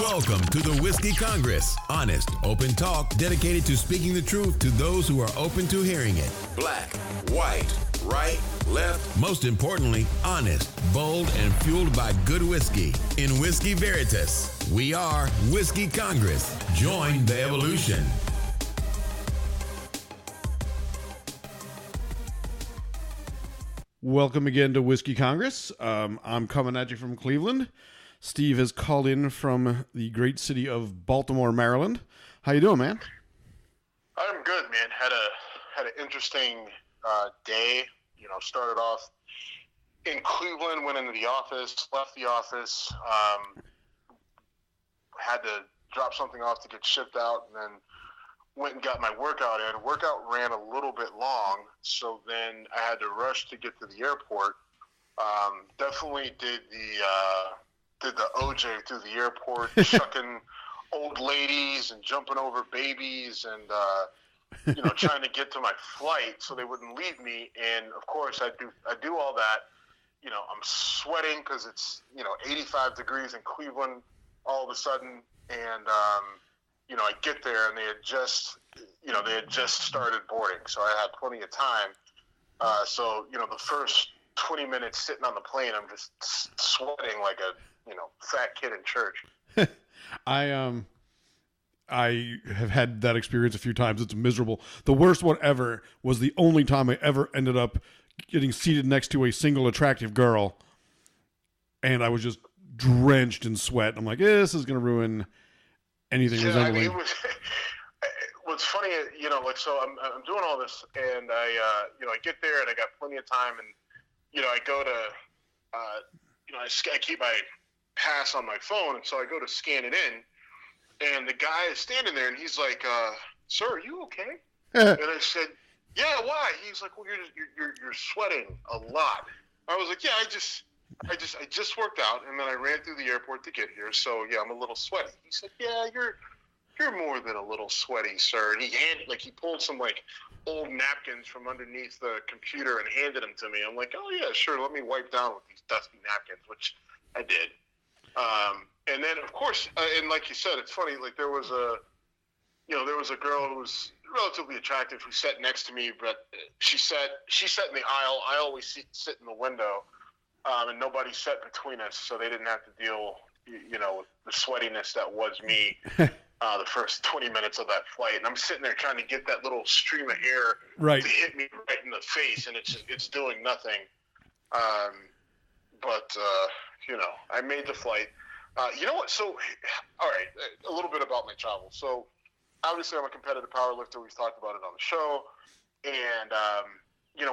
Welcome to the Whiskey Congress. Honest, open talk dedicated to speaking the truth to those who are open to hearing it. Black, white, right, left. Most importantly, honest, bold, and fueled by good whiskey. In Whiskey Veritas, we are Whiskey Congress. Join the evolution. Welcome again to Whiskey Congress. I'm coming at you from Cleveland. Steve has called in from the great city of Baltimore, Maryland. How you doing, man? I'm good, man. Had an interesting day. Started off in Cleveland, went into the office, left the office, had to drop something off to get shipped out, and then went and got my workout in. Workout ran a little bit long, so then I had to rush to get to the airport. Definitely did the OJ through the airport, chucking old ladies and jumping over babies and trying to get to my flight so they wouldn't leave me. And of course I do all that. I'm sweating because it's 85 degrees in Cleveland all of a sudden, and I get there and they had just started boarding, so I had plenty of time. So the first 20 minutes sitting on the plane, I'm just sweating like a fat kid in church. I have had that experience a few times. It's miserable. The worst one ever was the only time I ever ended up getting seated next to a single attractive girl, and I was just drenched in sweat. I'm like, this is going to ruin anything resembling. What's funny, so I'm doing all this, and I get there and I got plenty of time, and I go to I keep my pass on my phone, and so I go to scan it in, and the guy is standing there, and he's like, "Sir, are you okay?" And I said, "Yeah, why?" He's like, "Well, you're sweating a lot." I was like, "Yeah, I just worked out, and then I ran through the airport to get here, so yeah, I'm a little sweaty." He said, "Yeah, you're more than a little sweaty, sir." And he pulled some old napkins from underneath the computer and handed them to me. I'm like, "Oh yeah, sure. Let me wipe down with these dusty napkins," which I did. And then of course, and like you said, it's funny. There was a girl who was relatively attractive who sat next to me, but she sat in the aisle. I always sit in the window, and nobody sat between us, so they didn't have to deal, with the sweatiness that was me. The first 20 minutes of that flight, and I'm sitting there trying to get that little stream of air to hit me right in the face, and it's doing nothing. But I made the flight. You know what? So, all right, a little bit about my travel. So, obviously, I'm a competitive powerlifter. We've talked about it on the show, and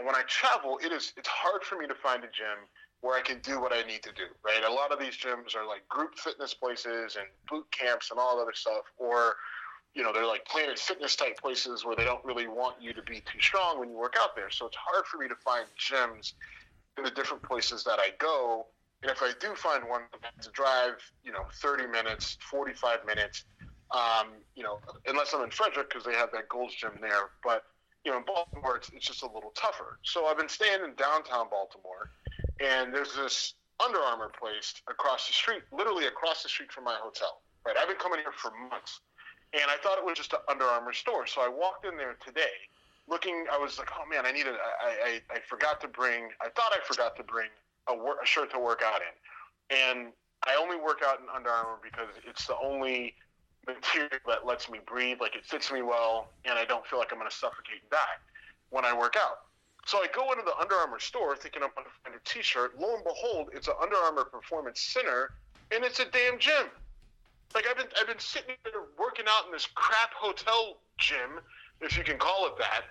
when I travel, it's hard for me to find a gym where I can do what I need to do, right? A lot of these gyms are group fitness places and boot camps and all that other stuff, or, they're Planet Fitness type places where they don't really want you to be too strong when you work out there. So it's hard for me to find gyms in the different places that I go. And if I do find one, I have to drive, 30 minutes, 45 minutes, unless I'm in Frederick because they have that Gold's Gym there. But, in Baltimore, it's just a little tougher. So I've been staying in downtown Baltimore, and there's this Under Armour place across the street, literally across the street from my hotel, right? I've been coming here for months, and I thought it was just an Under Armour store. So I walked in there today I was like, oh man, I forgot to bring a shirt to work out in. And I only work out in Under Armour because it's the only material that lets me breathe. It fits me well, and I don't feel like I'm going to suffocate and die when I work out. So I go into the Under Armour store thinking I'm going to find a t-shirt. Lo and behold, it's an Under Armour Performance Center, and it's a damn gym. I've been sitting there working out in this crap hotel gym, if you can call it that,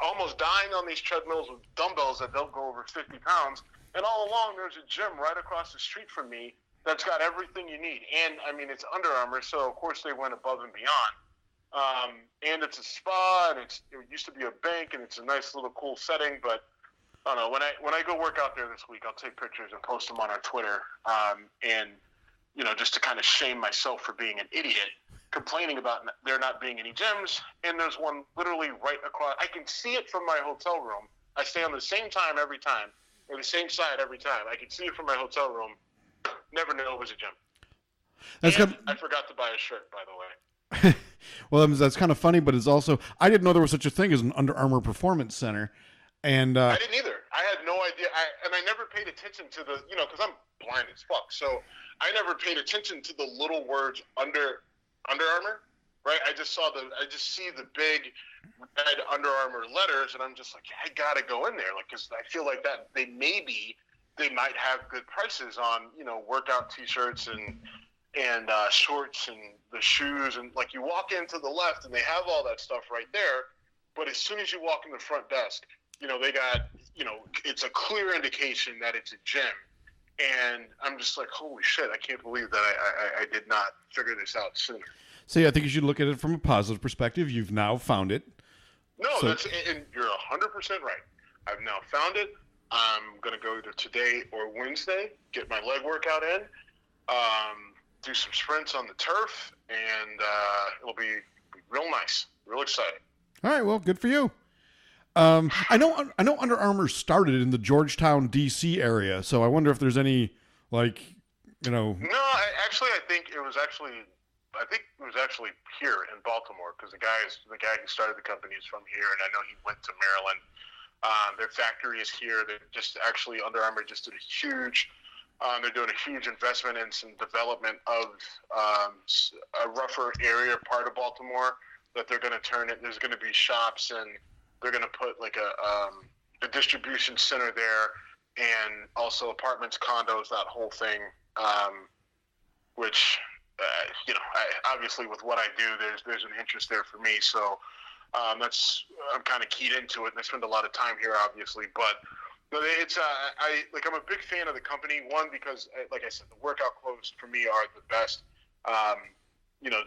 almost dying on these treadmills with dumbbells that don't go over 50 pounds. And all along, there's a gym right across the street from me that's got everything you need. And, it's Under Armour, so of course they went above and beyond. And it's a spa, and it used to be a bank, and it's a nice little cool setting. But I don't know, when I go work out there this week, I'll take pictures and post them on our Twitter. And just to kind of shame myself for being an idiot, complaining about there not being any gyms. And there's one literally right across. I can see it from my hotel room. I stay on the same time every time, or the same side every time. I can see it from my hotel room. Never knew it was a gym. That's and I forgot to buy a shirt, by the way. Well, that's kind of funny, but it's also, I didn't know there was such a thing as an Under Armour Performance Center. And I didn't either. I had no idea. I never paid attention to the, because I'm blind as fuck. So I never paid attention to the little words Under Armour, right? I just see the big red Under Armour letters, and I'm just like, I gotta go in there, because I feel like that they might have good prices on, workout T-shirts and shorts and the shoes, and like you walk into the left and they have all that stuff right there, but as soon as you walk in the front desk, they got, it's a clear indication that it's a gym. And I'm just like, holy shit, I can't believe that I did not figure this out sooner. So I think you should look at it from a positive perspective. You've now found it. No, and you're 100% right. I've now found it. I'm going to go either today or Wednesday, get my leg workout in, do some sprints on the turf, and it'll be real nice, real exciting. All right, well, good for you. I know Under Armour started in the Georgetown, D.C. area, so I wonder if there's any, No, I think it was actually here in Baltimore, because the guy who started the company is from here, and I know he went to Maryland. Their factory is here. Under Armour just did they're doing a huge investment in some development of a rougher area part of Baltimore that they're going to turn it. There's going to be shops, and they're going to put like a distribution center there, and also apartments, condos, that whole thing. Which, obviously with what I do, there's an interest there for me. So I'm kind of keyed into it, and I spend a lot of time here, obviously. But it's I'm a big fan of the company. One, because like I said, the workout clothes for me are the best.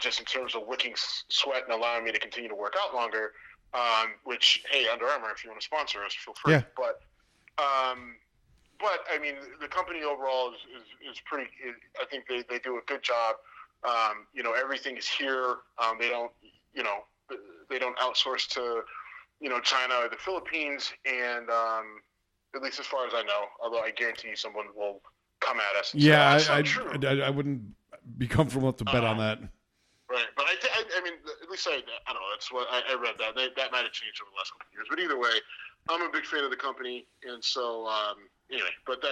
Just in terms of wicking sweat and allowing me to continue to work out longer. Which, hey, Under Armour, if you want to sponsor us, feel free. Yeah. But I mean, the company overall is pretty. I think they do a good job. Everything is here. They don't outsource to, China or the Philippines, and at least as far as I know. Although I guarantee you someone will come at us. And say, I wouldn't be comfortable to bet on that. Right, but I mean, at least I don't know. That's what I read. That might have changed over the last couple of years. But either way, I'm a big fan of the company, and so anyway. But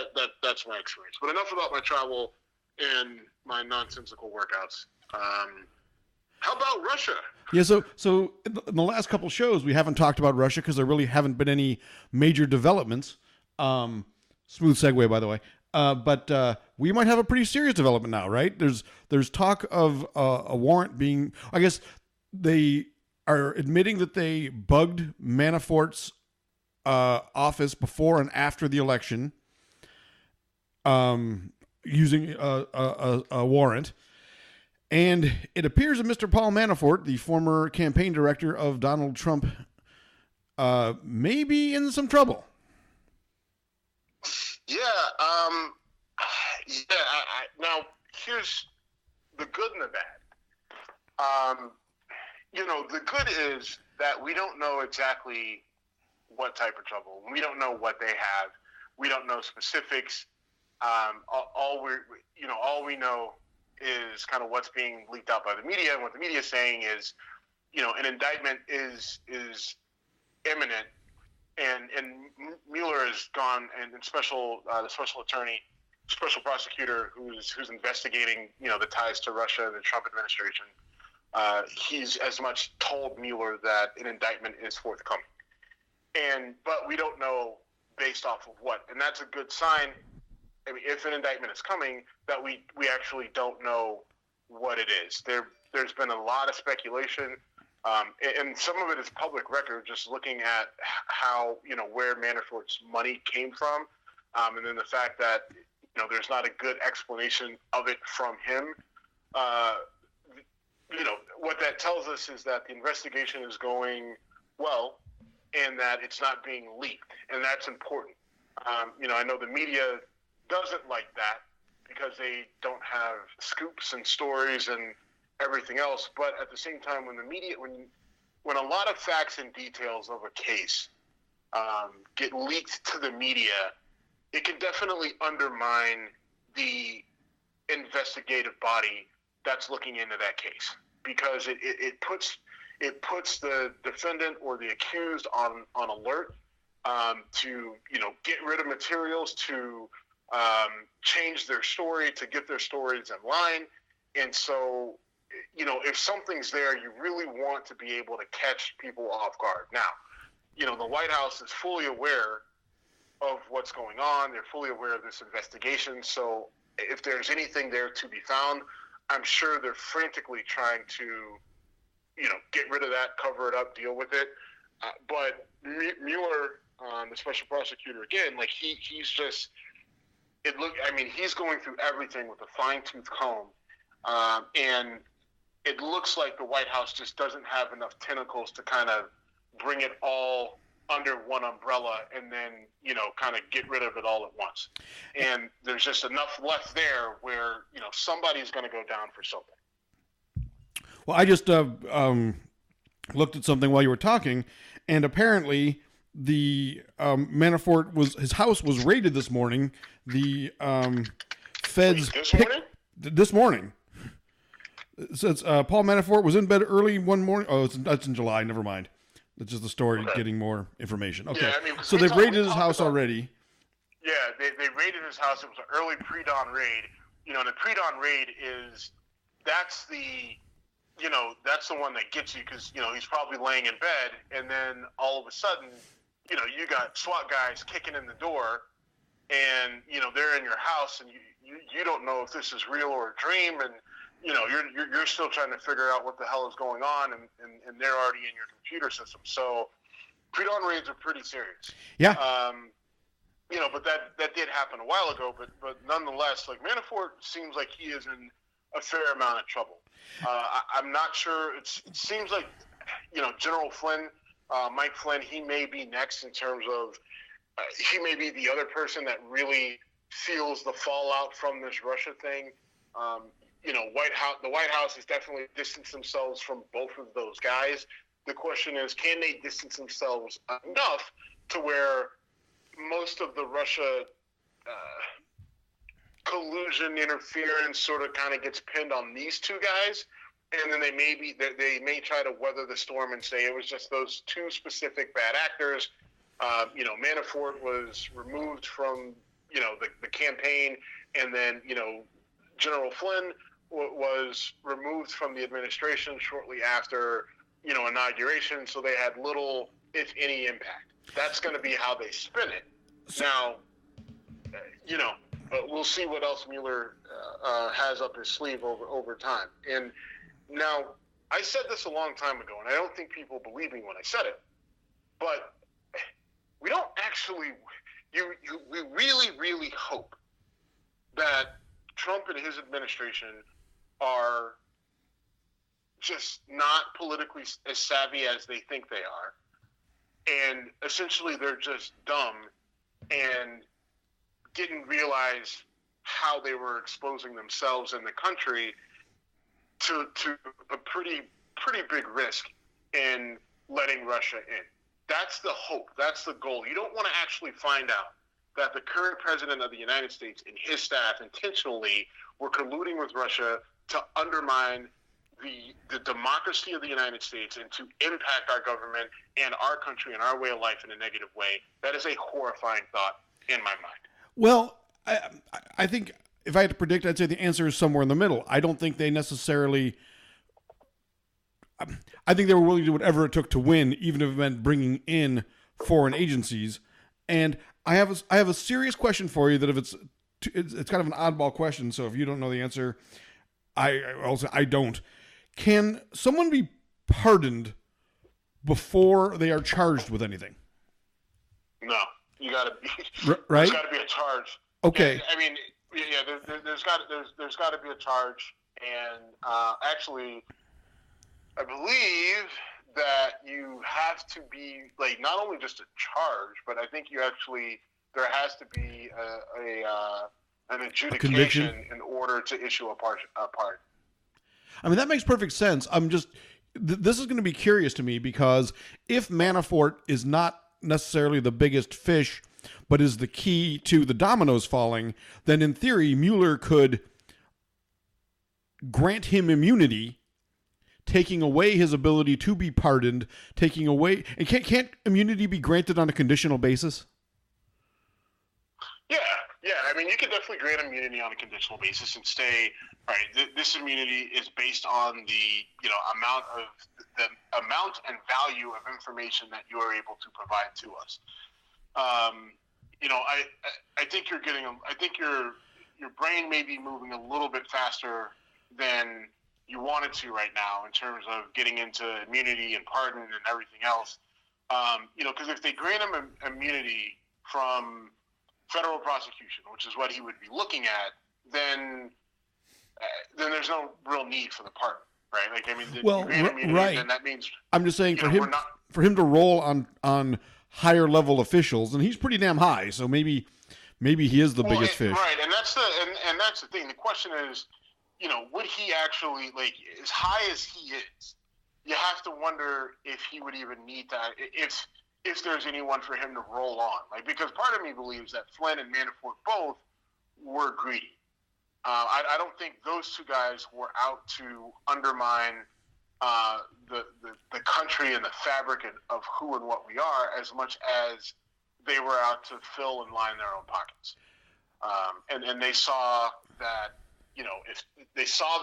that's my experience. But enough about my travel and my nonsensical workouts. How about Russia? Yeah, so in the last couple shows, we haven't talked about Russia because there really haven't been any major developments. Smooth segue, by the way. But we might have a pretty serious development now, right? There's talk of a warrant being. I guess they are admitting that they bugged Manafort's office before and after the election, using a warrant. And it appears that Mr. Paul Manafort, the former campaign director of Donald Trump, may be in some trouble. Yeah. Now, here's the good and the bad. The good is that we don't know exactly what type of trouble. We don't know what they have. We don't know specifics. All we know is kind of what's being leaked out by the media, and what the media is saying is, an indictment is imminent, and Mueller has gone, and the special prosecutor who's investigating, the ties to Russia and the Trump administration, he's as much told Mueller that an indictment is forthcoming, but we don't know based off of what, and that's a good sign. I mean, if an indictment is coming, that we actually don't know what it is. There's been a lot of speculation, and some of it is public record, just looking at how, where Manafort's money came from, and then the fact that, there's not a good explanation of it from him. What that tells us is that the investigation is going well, and that it's not being leaked, and that's important. I know the media doesn't like that because they don't have scoops and stories and everything else. But at the same time, when the media, when a lot of facts and details of a case get leaked to the media, it can definitely undermine the investigative body that's looking into that case, because it puts the defendant or the accused on alert to get rid of materials, to change their story, to get their stories in line. And so, if something's there, you really want to be able to catch people off guard. Now, the White House is fully aware of what's going on. They're fully aware of this investigation. So if there's anything there to be found, I'm sure they're frantically trying to, get rid of that, cover it up, deal with it. But Mueller, the special prosecutor, again, like he's just, he's going through everything with a fine-tooth comb. And it looks like the White House just doesn't have enough tentacles to kind of bring it all under one umbrella and then, kind of get rid of it all at once. And there's just enough left there where, somebody's going to go down for something. Well, I just looked at something while you were talking, and apparently the Manafort his house was raided this morning. The feds this morning. It says Paul Manafort was in bed early one morning. Oh, that's in July. Never mind. That's just the story. Okay. Getting more information. Okay. Yeah, so they've raided his house already. Yeah, they raided his house. It was an early pre-dawn raid. The pre-dawn raid that's the one that gets you, because he's probably laying in bed, and then all of a sudden, you got SWAT guys kicking in the door, and they're in your house, and you don't know if this is real or a dream, and you're still trying to figure out what the hell is going on, and they're already in your computer system. So pre-dawn raids are pretty serious. Yeah. But that did happen a while ago. But nonetheless, like, Manafort seems like he is in a fair amount of trouble. I'm not sure. It seems like General Flynn, Mike Flynn, he may be next in terms of he may be the other person that really feels the fallout from this Russia thing. The White House has definitely distanced themselves from both of those guys. The question is, can they distance themselves enough to where most of the Russia collusion, interference sort of kind of gets pinned on these two guys, and then they may try to weather the storm and say it was just those two specific bad actors. Manafort was removed from the campaign, and then General Flynn was removed from the administration shortly after inauguration, so they had little, if any, impact. That's going to be how they spin it. Now, we'll see what else Mueller has up his sleeve over time. And now, I said this a long time ago, and I don't think people believe me when I said it, but we don't actually. We really, really hope that Trump and his administration are just not politically as savvy as they think they are, and essentially they're just dumb and didn't realize how they were exposing themselves and the country to a pretty big risk in letting Russia in. That's the hope. That's the goal. You don't want to actually find out that the current president of the United States and his staff intentionally were colluding with Russia to undermine the democracy of the United States and to impact our government and our country and our way of life in a negative way. That is a horrifying thought in my mind. Well, I think if I had to predict, I'd say the answer is somewhere in the middle. I don't think they necessarily... I think they were willing to do whatever it took to win, even if it meant bringing in foreign agencies. And I have a serious question for you that if it's kind of an oddball question, so if you don't know the answer, I don't. Can someone be pardoned before they are charged with anything? No, you got to be right. There's got to be a charge. Okay. There's got to be a charge, and actually, I believe that you have to be not only just a charge, but I think there has to be an adjudication in order to issue a pardon. I mean, that makes perfect sense. This is going to be curious to me, because if Manafort is not necessarily the biggest fish, but is the key to the dominoes falling, then in theory, Mueller could grant him immunity, taking away his ability to be pardoned, taking away, and can't immunity be granted on a conditional basis? Yeah. I mean, you can definitely grant immunity on a conditional basis and say, all right, this immunity is based on the amount and value of information that you are able to provide to us. I think you're getting. I think your brain may be moving a little bit faster than you want it to right now in terms of getting into immunity and pardon and everything else. Because if they grant him immunity from federal prosecution, which is what he would be looking at, then there's no real need for the pardon, right? Like, I mean, right. Then that means I'm just saying for him to roll on higher level officials, and he's pretty damn high, so maybe he is the biggest fish, right? And that's the thing. The question is, would he actually, like, as high as he is? You have to wonder if he would even need that. If there's anyone for him to roll on, like, because part of me believes that Flynn and Manafort both were greedy. I don't think those two guys were out to undermine the country and the fabric of who and what we are as much as they were out to fill and line their own pockets. And they saw that, if they saw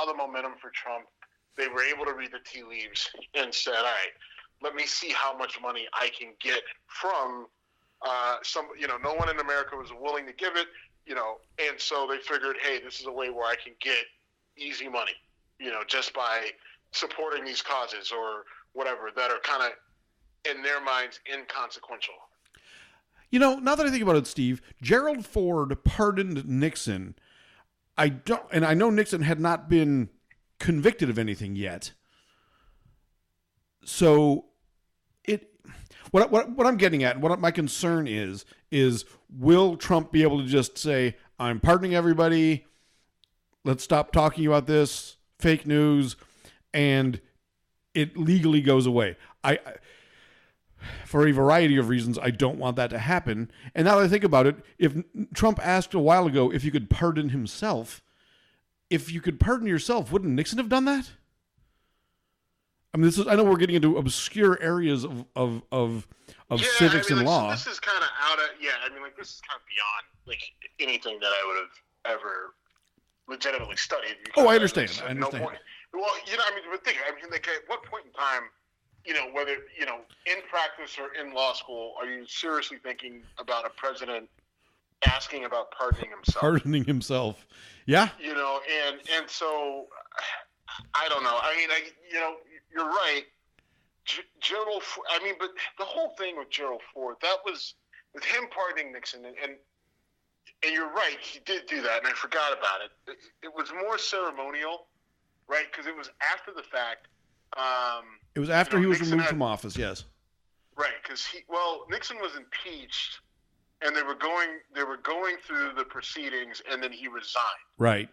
the momentum for Trump, they were able to read the tea leaves and said, all right, let me see how much money I can get from no one in America was willing to give it, and so they figured, hey, this is a way where I can get easy money, just by supporting these causes or whatever that are kind of, in their minds, inconsequential. Now that I think about it, Steve, Gerald Ford pardoned Nixon. I know Nixon had not been convicted of anything yet. So what I'm getting at, what my concern is will Trump be able to just say, I'm pardoning everybody, let's stop talking about this, fake news, and it legally goes away? For a variety of reasons, I don't want that to happen. And now that I think about it, if Trump asked a while ago if you could pardon himself, if you could pardon yourself, wouldn't Nixon have done that? I mean, I know we're getting into obscure areas of civics and law. So this is kind of this is kind of beyond, like, anything that I would have ever legitimately studied. Oh, I understand. No point. Well, but think, like, at what point in time, whether, in practice or in law school, are you seriously thinking about a president asking about pardoning himself? Pardoning himself. Yeah. And so, I don't know. I mean, you're right. Gerald, but the whole thing with Gerald Ford, that was with him pardoning Nixon, and you're right, he did do that, and I forgot about it. It was more ceremonial, right? Because it was after the fact. It was after he was removed from office, yes. Right, because Nixon was impeached, and they were going through the proceedings, and then he resigned. Right,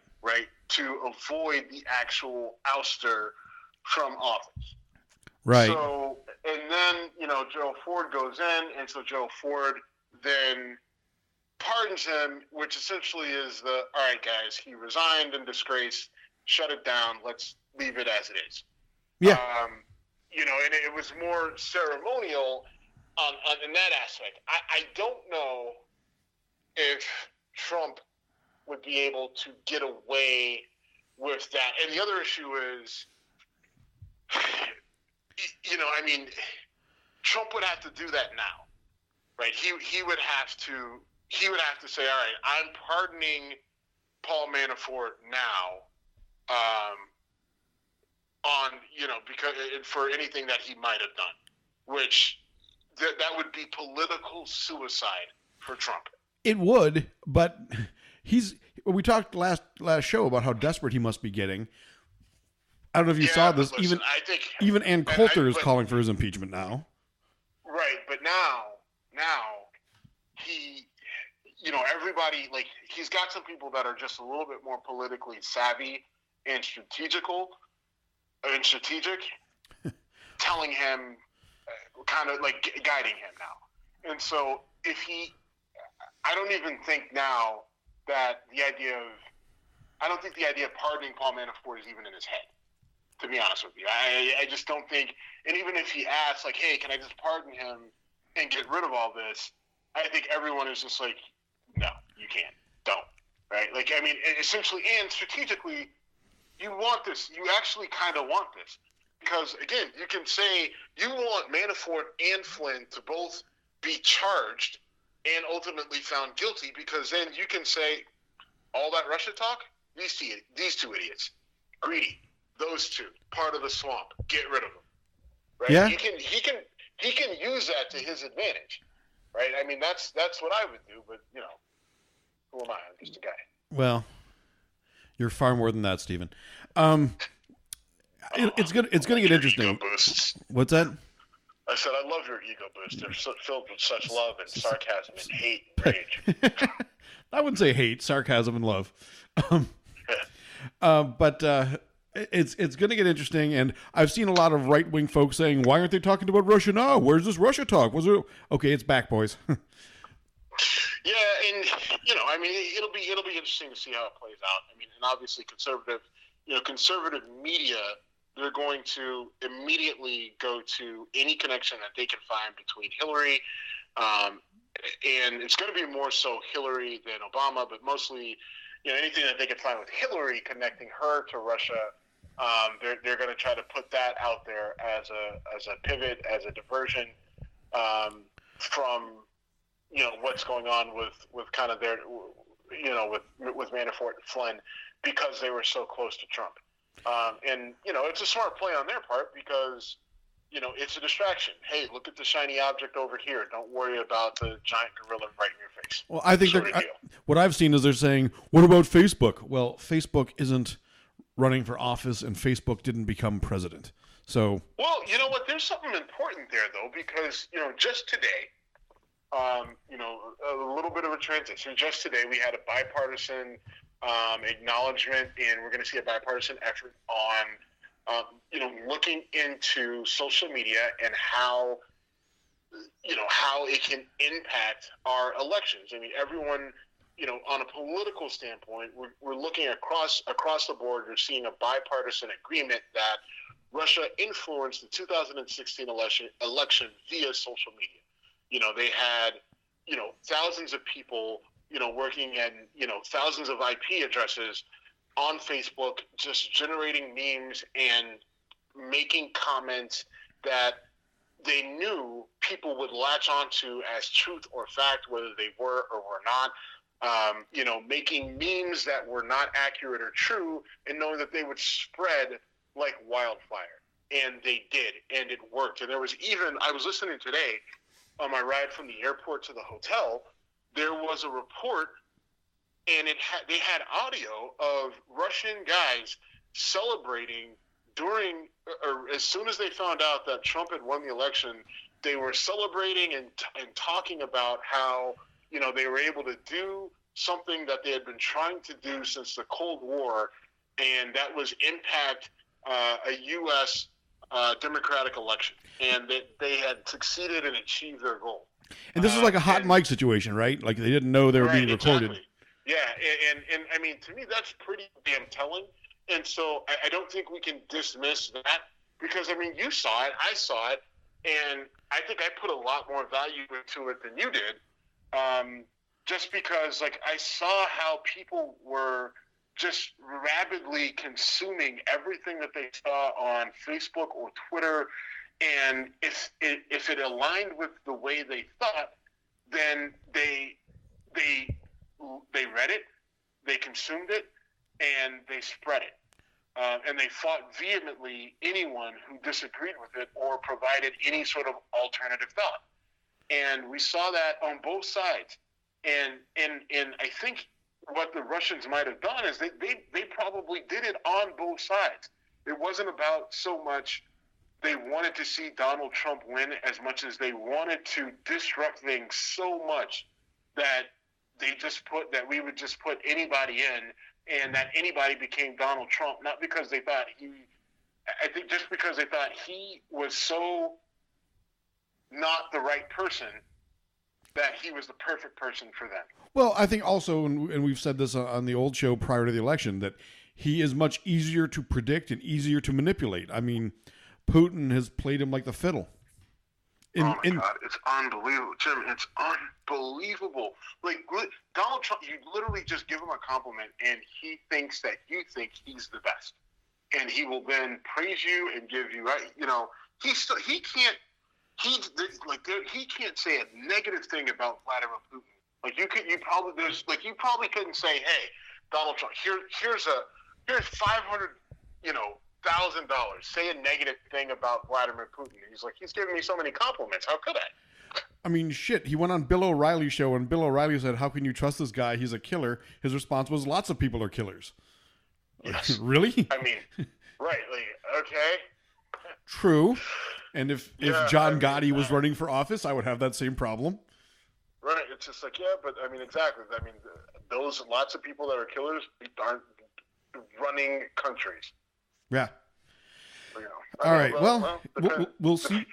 to avoid the actual ouster from office. Right. So, and then, Gerald Ford goes in, and so Gerald Ford then pardons him, which essentially is all right, guys, he resigned in disgrace, shut it down, let's leave it as it is. Yeah. And it was more ceremonial in that aspect. I don't know if Trump would be able to get away with that. And the other issue is, Trump would have to do that now, right? He would have to say, all right, I'm pardoning Paul Manafort now, because for anything that he might have done, which that would be political suicide for Trump. It would, but we talked last show about how desperate he must be getting. I don't know if you saw this. Listen, even Ann Coulter is calling for his impeachment now. Right, but now he, everybody, like, he's got some people that are just a little bit more politically savvy and strategic, telling him, kind of like guiding him now. And so I don't even think now that the idea of I don't think the idea of pardoning Paul Manafort is even in his head, to be honest with you. I just don't think, and even if he asks, like, hey, can I just pardon him and get rid of all this, I think everyone is just like, no, you can't. Don't. Right? Like, I mean, essentially, and strategically, you want this. You actually kind of want this. Because, again, you can say you want Manafort and Flynn to both be charged and ultimately found guilty, because then you can say, all that Russia talk, these two idiots, greedy, those two, part of the swamp, get rid of them. Right? Yeah. He can use that to his advantage. Right? I mean, that's what I would do, but, you know, who am I? I'm just a guy. Well, you're far more than that, Stephen. It's gonna get interesting. Ego boosts. What's that? I said I love your ego boosts. They're so filled with such love and sarcasm and hate and rage. I wouldn't say hate, sarcasm, and love. But it's going to get interesting, and I've seen a lot of right-wing folks saying, "Why aren't they talking about Russia now? Where's this Russia talk? Was it okay? It's back, boys." Yeah, and you know, I mean, it'll be interesting to see how it plays out. I mean, and obviously, conservative media, they're going to immediately go to any connection that they can find between Hillary, and it's going to be more so Hillary than Obama, but mostly, you know, anything that they can find with Hillary connecting her to Russia. They're going to try to put that out there as a pivot, as a diversion from, you know, what's going on with kind of their, you know, with Manafort and Flynn, because they were so close to Trump. And, you know, it's a smart play on their part because, you know, it's a distraction. Hey, look at the shiny object over here. Don't worry about the giant gorilla right in your face. Well, I think what I've seen is they're saying, what about Facebook? Well, Facebook isn't running for office, and Facebook didn't become president. So, well, you know what? There's something important there, though, because, you know, just today, you know, a little bit of a transition. Just today, we had a bipartisan acknowledgement, and we're going to see a bipartisan effort on, you know, looking into social media and how, you know, how it can impact our elections. I mean, everyone, you know, on a political standpoint, we're looking across the board. We're seeing a bipartisan agreement that Russia influenced the 2016 election via social media. You know, they had, you know, thousands of people, you know, working in, you know, thousands of IP addresses on Facebook, just generating memes and making comments that they knew people would latch onto as truth or fact, whether they were or were not. You know, making memes that were not accurate or true, and knowing that they would spread like wildfire. And they did, and it worked. And there was even, I was listening today on my ride from the airport to the hotel, there was a report, and they had audio of Russian guys celebrating during, or as soon as they found out that Trump had won the election, they were celebrating and talking about how, you know, they were able to do something that they had been trying to do since the Cold War, and that was impact a U.S. Democratic election, and that they had succeeded and achieved their goal. And this is like a hot mic situation, right? Like they didn't know they were being recorded. Exactly. Yeah, and I mean, to me, that's pretty damn telling. And so I don't think we can dismiss that, because, I mean, you saw it, I saw it, and I think I put a lot more value into it than you did, just because, like, I saw how people were just rapidly consuming everything that they saw on Facebook or Twitter, and if it aligned with the way they thought, then they read it, they consumed it, and they spread it. And they fought vehemently anyone who disagreed with it or provided any sort of alternative thought. And we saw that on both sides. And I think what the Russians might have done is they probably did it on both sides. It wasn't about so much they wanted to see Donald Trump win as much as they wanted to disrupt things so much that we would just put anybody in, and that anybody became Donald Trump, not because they thought I think just because they thought he was so not the right person that he was the perfect person for them. Well, I think also, and we've said this on the old show prior to the election, that he is much easier to predict and easier to manipulate. I mean, Putin has played him like the fiddle. Oh my God, it's unbelievable, Jim. It's unbelievable. Like Donald Trump, you literally just give him a compliment, and he thinks that you think he's the best, and he will then praise you and give you, you know, he can't say a negative thing about Vladimir Putin. Like you probably couldn't say, hey, Donald Trump, here's $500, $1,000. Say a negative thing about Vladimir Putin. He's like, he's giving me so many compliments. How could I? I mean, shit. He went on Bill O'Reilly's show, and Bill O'Reilly said, "How can you trust this guy? He's a killer." His response was, "Lots of people are killers." Yes. Really? I mean, right? Like, okay. True. And if John Gotti was running for office, I would have that same problem. Right. It's just like, yeah, but I mean, exactly. I mean, those lots of people that are killers aren't running countries. Yeah. You know, all right. Well, we'll see.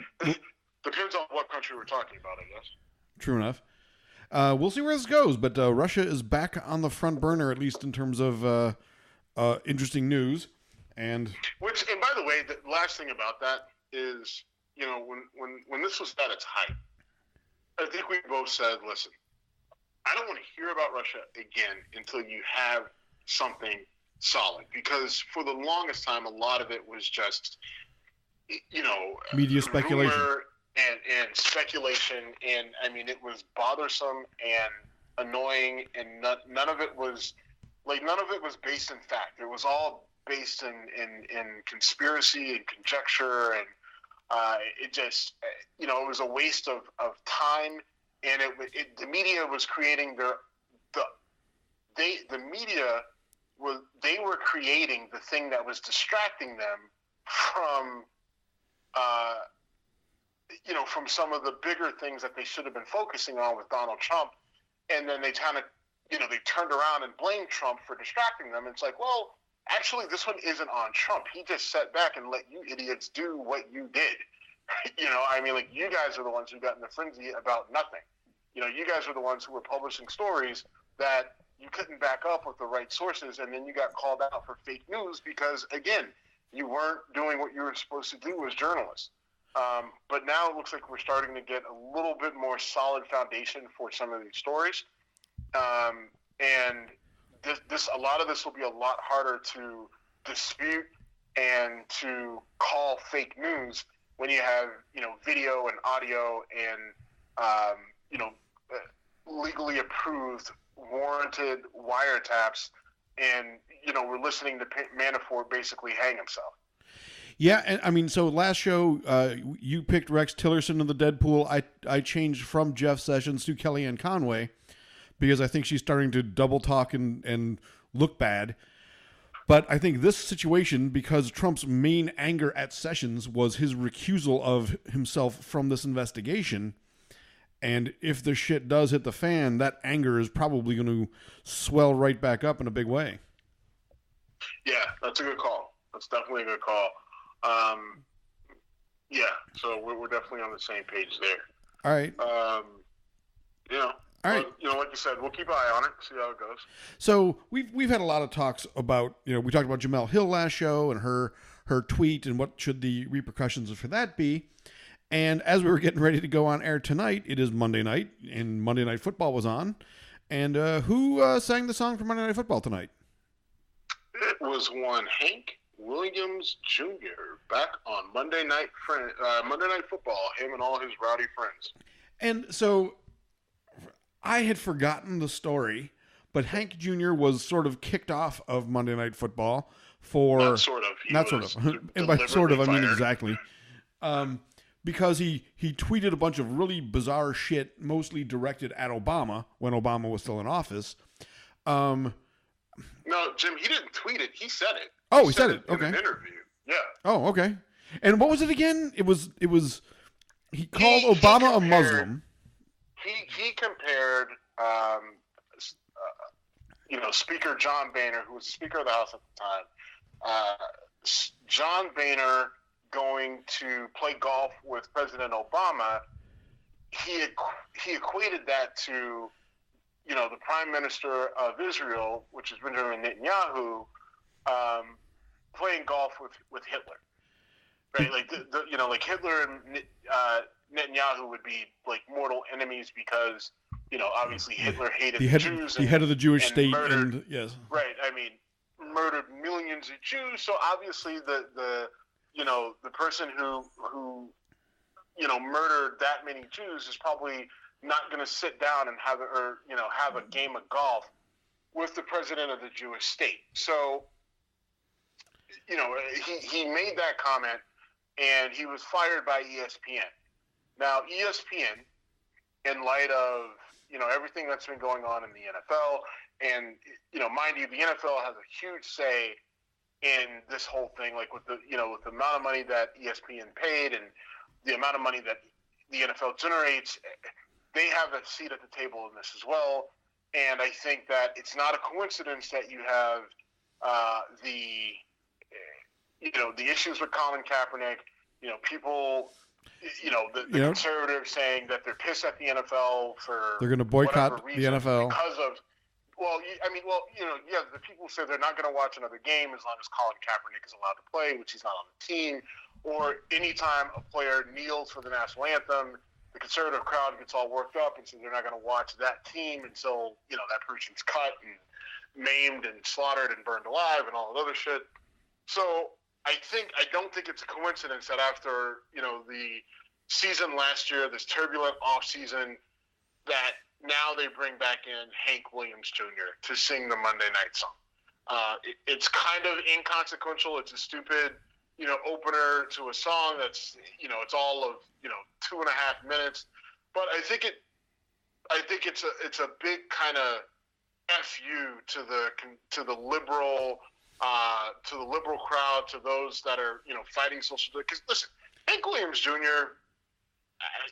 Depends on what country we're talking about, I guess. True enough. We'll see where this goes, but Russia is back on the front burner, at least in terms of interesting news. And by the way, the last thing about that is, when this was at its height, I think we both said, listen, I don't want to hear about Russia again until you have something solid, because for the longest time, a lot of it was just, media speculation and speculation, and I mean, it was bothersome and annoying, and none of it was based in fact. It was all based in conspiracy and conjecture, and it just, it was a waste of time, and the media was creating they were creating the thing that was distracting them from from some of the bigger things that they should have been focusing on with Donald Trump, and then they kind of they turned around and blamed Trump for distracting them. It's like, well, actually, this one isn't on Trump. He just sat back and let you idiots do what you did. I mean, like, you guys are the ones who got in the frenzy about nothing. You guys are the ones who were publishing stories that you couldn't back up with the right sources, and then you got called out for fake news because, again, you weren't doing what you were supposed to do as journalists. But now it looks like we're starting to get a little bit more solid foundation for some of these stories. And a lot of this will be a lot harder to dispute and to call fake news when you have, video and audio and, legally approved, warranted wiretaps, and, we're listening to Manafort basically hang himself. Yeah, and I mean, so last show, you picked Rex Tillerson in the Deadpool. I changed from Jeff Sessions to Kellyanne Conway because I think she's starting to double talk and look bad. But I think this situation, because Trump's main anger at Sessions was his recusal of himself from this investigation, and if the shit does hit the fan, that anger is probably going to swell right back up in a big way. Yeah, that's a good call. That's definitely a good call. Yeah, so we're definitely on the same page there. All right. All right. But, like you said, we'll keep an eye on it, see how it goes. So we've had a lot of talks about, we talked about Jamel Hill last show and her tweet and what should the repercussions for that be. And as we were getting ready to go on air tonight, it is Monday night, and Monday Night Football was on. And who sang the song for Monday Night Football tonight? It was one Hank Williams Jr. back on Monday Night Football, him and all his rowdy friends. And so I had forgotten the story, but Hank Jr. was sort of kicked off of Monday Night Football for... Not sort of. And by sort of, I mean exactly. Because he tweeted a bunch of really bizarre shit, mostly directed at Obama, when Obama was still in office. No, Jim, he didn't tweet it. He said it. Oh, he said it. Okay. In an interview. Yeah. Oh, okay. And what was it again? It was. He called Obama a Muslim. He compared, Speaker John Boehner, who was the Speaker of the House at the time, John Boehner going to play golf with President Obama he equated that to, the Prime Minister of Israel, which is Benjamin Netanyahu, playing golf with Hitler, right? Like like Hitler and Netanyahu would be like mortal enemies because obviously Hitler hated the Jews, the head of the Jewish state, murdered, and yes, right. I mean, murdered millions of Jews. So obviously the person who murdered that many Jews is probably not going to sit down and have a game of golf with the president of the Jewish state. So, he made that comment, and he was fired by ESPN. Now, ESPN, in light of everything that's been going on in the NFL, and mind you, the NFL has a huge say in this whole thing, like with the amount of money that ESPN paid and the amount of money that the NFL generates. They have a seat at the table in this as well, and I think that it's not a coincidence that you have the issues with Colin Kaepernick. People, the conservatives saying that they're pissed at the NFL for they're going to boycott the NFL because of. The people say they're not going to watch another game as long as Colin Kaepernick is allowed to play, which he's not on the team, or anytime a player kneels for the national anthem. The conservative crowd gets all worked up and says they're not going to watch that team until that person's cut and maimed and slaughtered and burned alive and all that other shit. So I don't think it's a coincidence that after the season last year, this turbulent off season, that now they bring back in Hank Williams Jr. to sing the Monday Night song. It's kind of inconsequential. It's a stupid opener to a song that's it's all of 2.5 minutes, but I think it's a big kind of fu to the liberal crowd, to those that are fighting social. Because listen, Hank Williams Jr.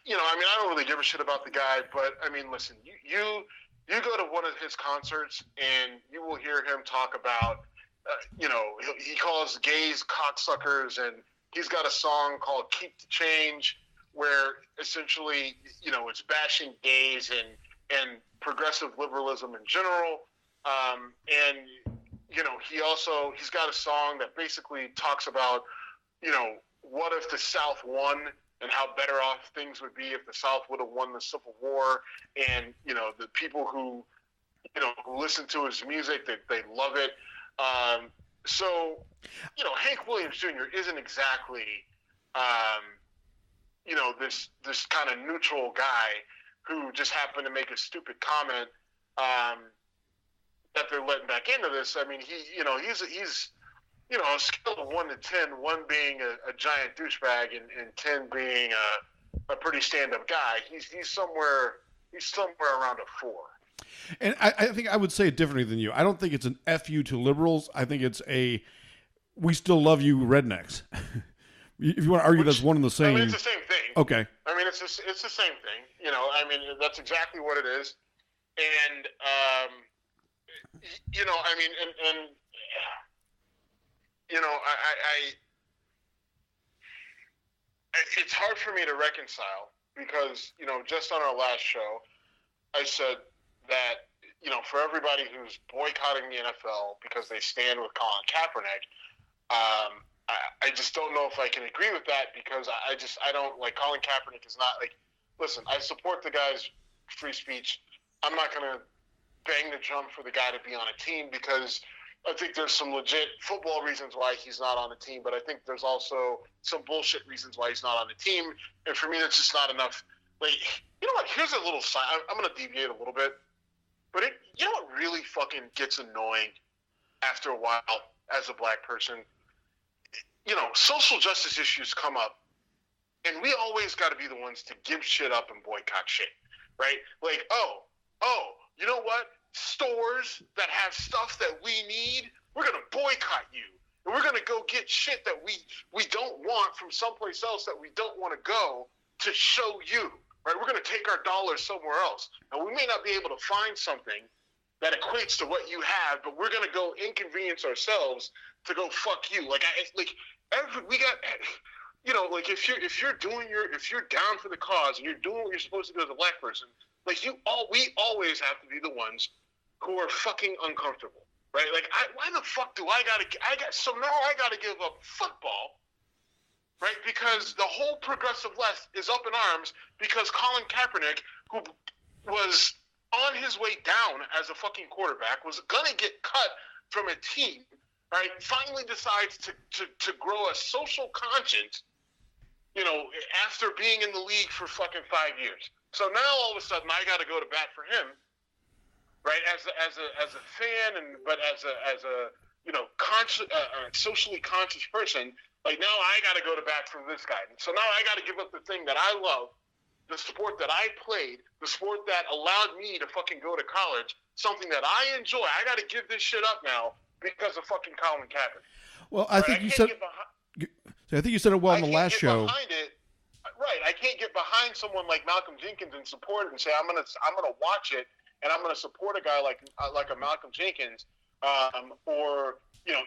I don't really give a shit about the guy, but I mean, listen, you go to one of his concerts and you will hear him talk about. He calls gays cocksuckers, and he's got a song called "Keep the Change," where essentially, it's bashing gays and progressive liberalism in general. And he's got a song that basically talks about, what if the South won and how better off things would be if the South would have won the Civil War. And the people who listen to his music, they love it. So, Hank Williams Jr. isn't exactly, this kind of neutral guy who just happened to make a stupid comment that they're letting back into this. I mean, he's a scale of 1 to 10, 1 being a giant douchebag and 10 being a pretty stand-up guy. He's somewhere around a 4. And I think I would say it differently than you. I don't think it's an FU to liberals. I think it's we still love you rednecks. If you want to argue that's one and the same. I mean, it's the same thing. Okay. I mean, it's the same thing. That's exactly what it is. And, it's hard for me to reconcile because, just on our last show, I said that, for everybody who's boycotting the NFL because they stand with Colin Kaepernick, I just don't know if I can agree with that because I don't like Colin Kaepernick is not like, listen, I support the guy's free speech. I'm not going to bang the drum for the guy to be on a team because I think there's some legit football reasons why he's not on the team, but I think there's also some bullshit reasons why he's not on the team. And for me, that's just not enough. Like, you know what? Here's a little side. I'm going to deviate a little bit. But you know what really fucking gets annoying after a while as a black person? Social justice issues come up, and we always got to be the ones to give shit up and boycott shit, right? Like, you know what? Stores that have stuff that we need, we're going to boycott you. And we're going to go get shit that we don't want from someplace else that we don't want to go to show you. Right, we're going to take our dollars somewhere else. And we may not be able to find something that equates to what you have, but we're going to go inconvenience ourselves to go fuck you. like if you're down for the cause and you're doing what you're supposed to do as a black person, like we always have to be the ones who are fucking uncomfortable, right? Like, why the fuck do so now I gotta give up football, right? Because the whole progressive left is up in arms because Colin Kaepernick, who was on his way down as a fucking quarterback, was gonna get cut from a team, right? Finally decides to grow a social conscience, after being in the league for fucking 5 years. So now all of a sudden I got to go to bat for him, right? As a fan, but as a socially conscious person, like now I got to go to bat for this guy. So now I got to give up the thing that I love, the sport that I played, the sport that allowed me to fucking go to college, something that I enjoy. I got to give this shit up now because of fucking Colin Kaepernick. Well, I think you said it well on the last show. Right, I can't get behind someone like Malcolm Jenkins and support it and say I'm gonna watch it and I'm gonna support a guy like a Malcolm Jenkins, or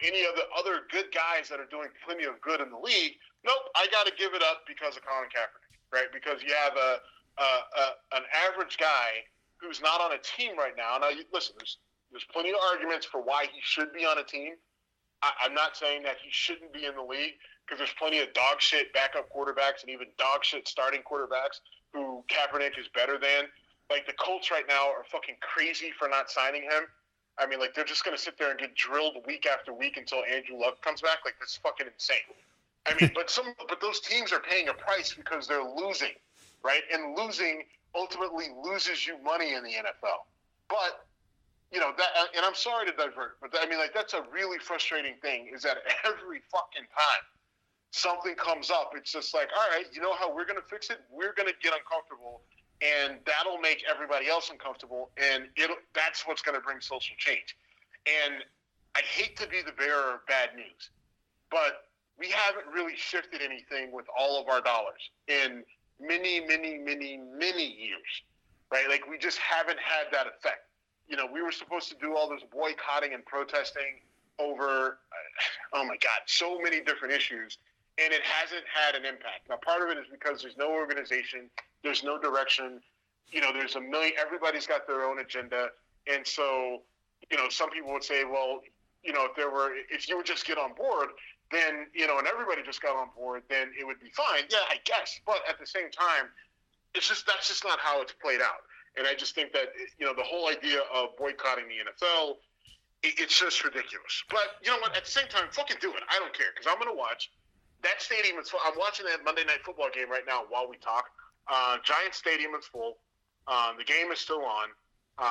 any of the other good guys that are doing plenty of good in the league. Nope, I got to give it up because of Colin Kaepernick, right? Because you have an average guy who's not on a team right now. Now, listen, there's plenty of arguments for why he should be on a team. I'm not saying that he shouldn't be in the league, because there's plenty of dog shit backup quarterbacks and even dog shit starting quarterbacks who Kaepernick is better than. Like, the Colts right now are fucking crazy for not signing him. I mean, like, they're just going to sit there and get drilled week after week until Andrew Luck comes back. Like, that's fucking insane. I mean, but those teams are paying a price because they're losing, right? And losing ultimately loses you money in the NFL. But, that, and I'm sorry to divert, but I mean, like, that's a really frustrating thing, is that every fucking time something comes up, it's just like, all right, you know how we're going to fix it? We're going to get uncomfortable, and that'll make everybody else uncomfortable, and that's what's going to bring social change. And I hate to be the bearer of bad news, but we haven't really shifted anything with all of our dollars in many, many, many, many years, right? Like, we just haven't had that effect. We were supposed to do all this boycotting and protesting over, oh my God, so many different issues, and it hasn't had an impact. Now, part of it is because there's no organization, there's no direction, there's a million, everybody's got their own agenda, and so, some people would say, well, if you would just get on board, then, and everybody just got on board, then it would be fine. Yeah, I guess, but at the same time, that's just not how it's played out. And I just think that, the whole idea of boycotting the NFL, it's just ridiculous. But you know what? At the same time, fucking do it. I don't care, because I'm going to watch. That stadium is full. I'm watching that Monday Night Football game right now while we talk. Giant Stadium is full. The game is still on.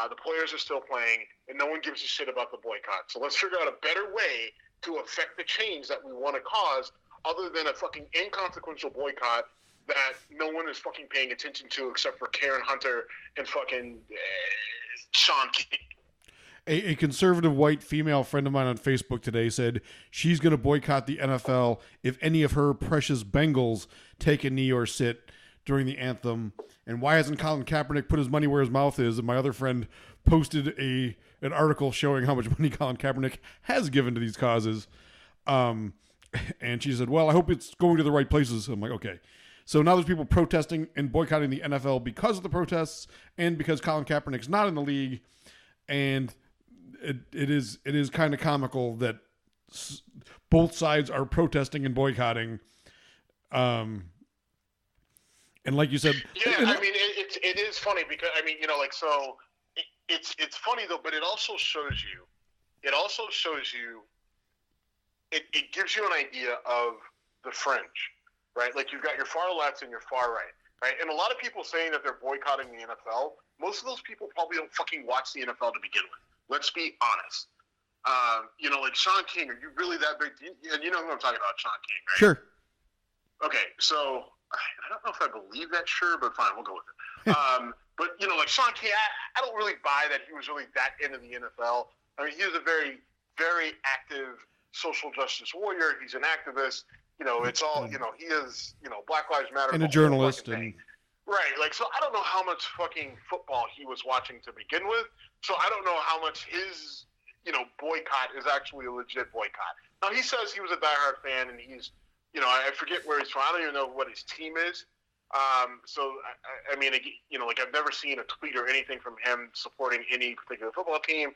The players are still playing, and no one gives a shit about the boycott. So let's figure out a better way to affect the change that we want to cause, other than a fucking inconsequential boycott that no one is fucking paying attention to except for Karen Hunter and fucking Sean King. A conservative white female friend of mine on Facebook today said she's going to boycott the NFL if any of her precious Bengals take a knee or sit during the anthem. And why hasn't Colin Kaepernick put his money where his mouth is? And my other friend posted an article showing how much money Colin Kaepernick has given to these causes. And she said, well, I hope it's going to the right places. I'm like, okay. So now there's people protesting and boycotting the NFL because of the protests and because Colin Kaepernick's not in the league. And it is kind of comical that both sides are protesting and boycotting. And like you said, yeah, I mean, it is funny because so it's funny though, but it gives you an idea of the fringe, right? Like, you've got your far left and your far right? And a lot of people saying that they're boycotting the NFL, most of those people probably don't fucking watch the NFL to begin with. Let's be honest. Like Sean King, are you really that big? And you know who I'm talking about, Sean King, right? Sure. Okay, so I don't know if I believe that, sure, but fine, we'll go with it. But, like Sean King, I don't really buy that he was really that into the NFL. I mean, he was a very, very active social justice warrior. He's an activist. It's all, he is, Black Lives Matter. And a journalist. Right. Like, so I don't know how much fucking football he was watching to begin with. So I don't know how much his, boycott is actually a legit boycott. Now, he says he was a diehard fan and he's, I forget where he's from. I don't even know what his team is. So I mean, like I've never seen a tweet or anything from him supporting any particular football team.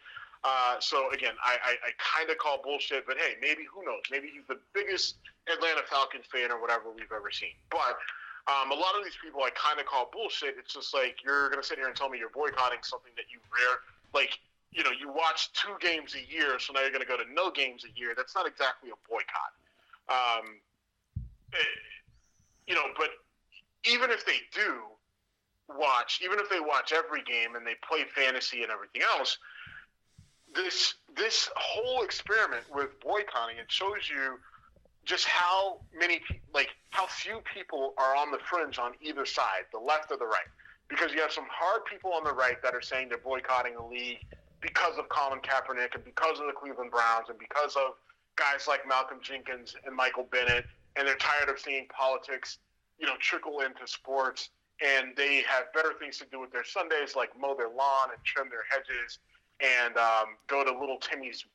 So again, I kind of call bullshit, but hey, maybe, who knows? Maybe he's the biggest Atlanta Falcons fan or whatever we've ever seen. But a lot of these people I kind of call bullshit. It's just like, you're going to sit here and tell me you're boycotting something that you you watch 2 games a year, so now you're going to go to no games a year. That's not exactly a boycott. But even if they do watch, even if they watch every game and they play fantasy and everything else, this whole experiment with boycotting, it shows you just how few people are on the fringe on either side, the left or the right. Because you have some hard people on the right that are saying they're boycotting the league because of Colin Kaepernick and because of the Cleveland Browns and because of guys like Malcolm Jenkins and Michael Bennett, and they're tired of seeing politics, trickle into sports, and they have better things to do with their Sundays, like mow their lawn and trim their hedges and go to little Timmy's,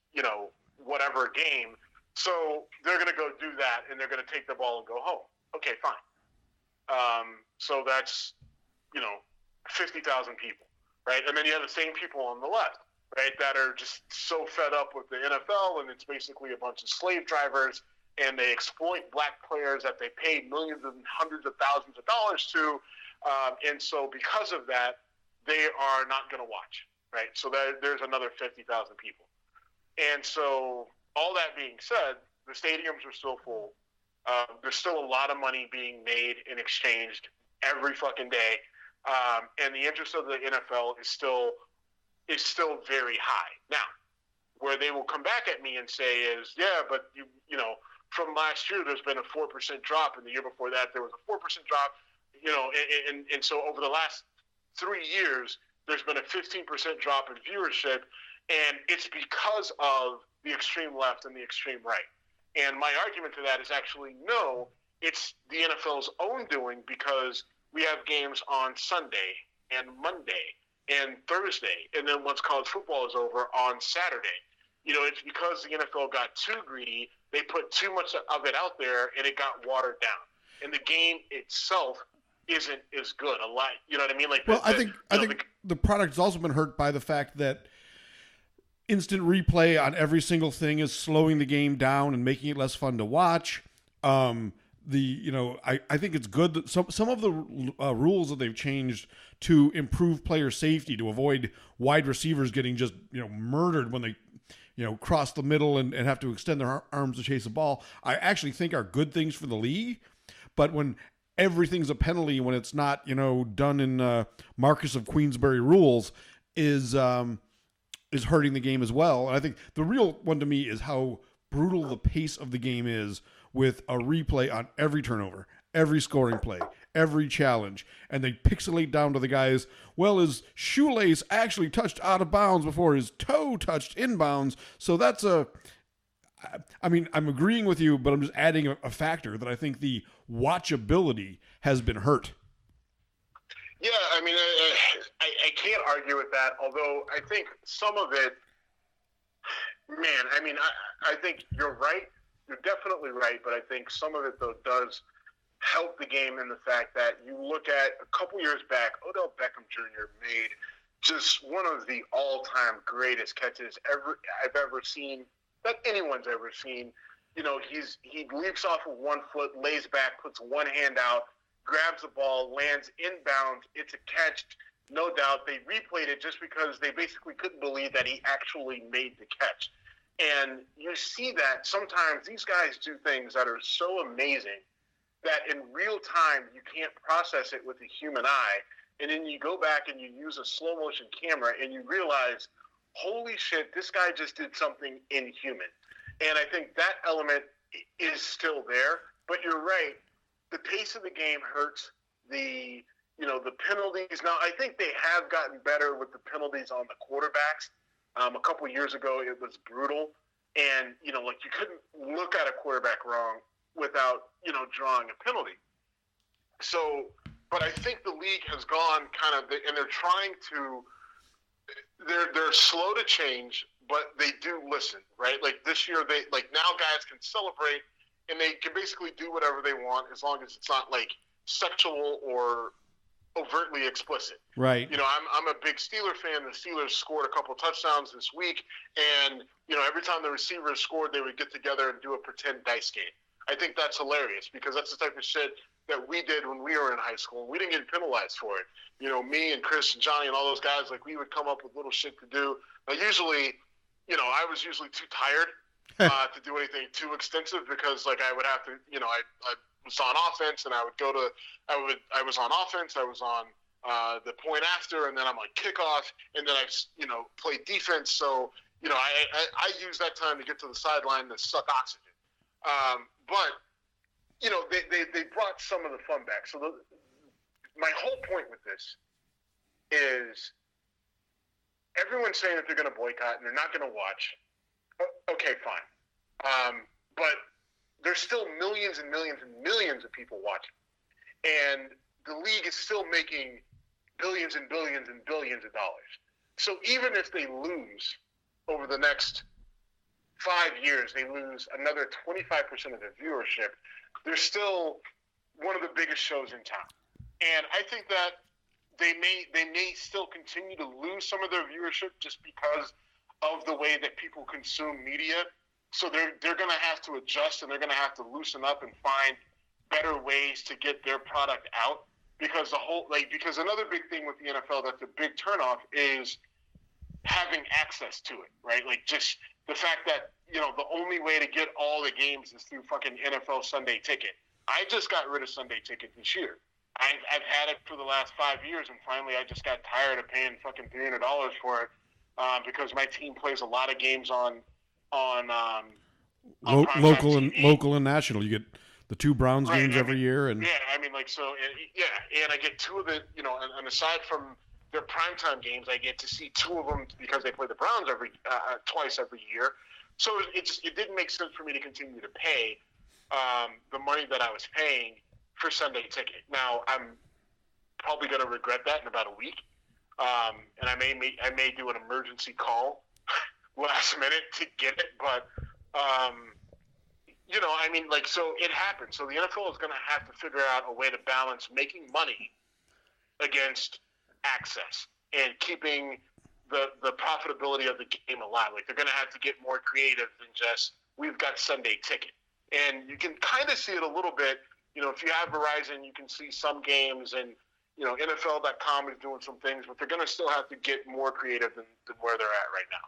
whatever game. So they're going to go do that, and they're going to take the ball and go home. Okay, fine. So that's, 50,000 people, right? And then you have the same people on the left, right, that are just so fed up with the NFL, and it's basically a bunch of slave drivers, and they exploit black players that they pay millions and hundreds of thousands of dollars to. And so because of that, they are not going to watch, right? So there's another 50,000 people. And so all that being said, the stadiums are still full. There's still a lot of money being made and exchanged every fucking day. And the interest of the NFL is still very high. Now, where they will come back at me and say is, yeah, but from last year, there's been a 4% drop, and the year before that, there was a 4% drop, and so over the last 3 years, there's been a 15% drop in viewership, and it's because of the extreme left and the extreme right. And my argument to that is actually, no, it's the NFL's own doing, because we have games on Sunday and Monday and Thursday, and then once college football is over, on Saturday. It's because the NFL got too greedy. They put too much of it out there, and it got watered down. And the game itself isn't as good. A lot, you know what I mean? I think the product's also been hurt by the fact that instant replay on every single thing is slowing the game down and making it less fun to watch. I think it's good that some of the rules that they've changed to improve player safety, to avoid wide receivers getting just murdered when they cross the middle and have to extend their arms to chase a ball, I actually think are good things for the league. But when everything's a penalty, when it's not done in Marcus of Queensberry rules, is hurting the game as well. And I think the real one to me is how brutal the pace of the game is, with a replay on every turnover, every scoring play, every challenge, and they pixelate down to the guys, well, his shoelace actually touched out of bounds before his toe touched inbounds. So that's I'm agreeing with you, but I'm just adding a factor that I think the watchability has been hurt. Yeah, I can't argue with that, although I think some of it, I think you're right. You're definitely right, but I think some of it, though, does help the game in the fact that you look at a couple years back, Odell Beckham Jr. made just one of the all-time greatest catches I've ever seen, that anyone's ever seen. He leaps off with 1 foot, lays back, puts one hand out, grabs the ball, lands inbounds. It's a catch, no doubt. They replayed it just because they basically couldn't believe that he actually made the catch. And you see that sometimes these guys do things that are so amazing that in real time you can't process it with the human eye. And then you go back and you use a slow motion camera and you realize, holy shit, this guy just did something inhuman. And I think that element is still there. But you're right, the pace of the game hurts. The penalties. Now, I think they have gotten better with the penalties on the quarterbacks. A couple years ago, it was brutal. And, you couldn't look at a quarterback wrong without, drawing a penalty. So, but I think the league has gone and they're trying to, they're slow to change, but they do listen, right? Like this year, now guys can celebrate and they can basically do whatever they want as long as it's not like sexual or overtly explicit. Right. You know, I'm a big Steeler fan. The Steelers scored a couple touchdowns this week, and you know, every time the receivers scored, they would get together and do a pretend dice game. I think that's hilarious because that's the type of shit that we did when we were in high school, and we didn't get penalized for it. You know, me and Chris and Johnny and all those guys, like, we would come up with little shit to do. Now, usually, you know, I was usually too tired to do anything too extensive because, like, I would have to, you know, I was on offense, and I was on offense, I was on the point after, and then I'm on kickoff, and then I, you know, played defense. So, you know, I use that time to get to the sideline to suck oxygen. But, you know, they brought some of the fun back. So my whole point with this is everyone's saying that they're going to boycott and they're not going to watch. Okay, fine. But there's still millions and millions and millions of people watching. And the league is still making billions and billions and billions of dollars. So even if they lose over the next 5 years, they lose another 25% of their viewership, they're still one of the biggest shows in town. And I think that they may still continue to lose some of their viewership just because of the way that people consume media. So they're going to have to adjust, and they're going to have to loosen up and find better ways to get their product out. Because because another big thing with the NFL that's a big turnoff is having access to it, right? Like, just the fact that, you know, the only way to get all the games is through fucking NFL Sunday Ticket. I just got rid of Sunday Ticket this year. I've had it for the last 5 years, and finally I just got tired of paying fucking $300 for it because my team plays a lot of games on local and TV. Local and national. You get the 2 Browns games every year, and I mean, like, so and I get 2 of the, you know, and aside from their primetime games, I get to see 2 of them because they play the Browns twice every year. So it didn't make sense for me to continue to pay the money that I was paying for Sunday Ticket. Now, I'm probably going to regret that in about a week, and I may do an emergency call last minute to get it, but you know, I mean, like, so it happened. So the NFL is going to have to figure out a way to balance making money against access and keeping the profitability of the game alive. Like, they're going to have to get more creative than just, we've got Sunday Ticket. And you can kind of see it a little bit. You know, if you have Verizon, you can see some games, and, you know, NFL.com is doing some things, but they're going to still have to get more creative than where they're at right now.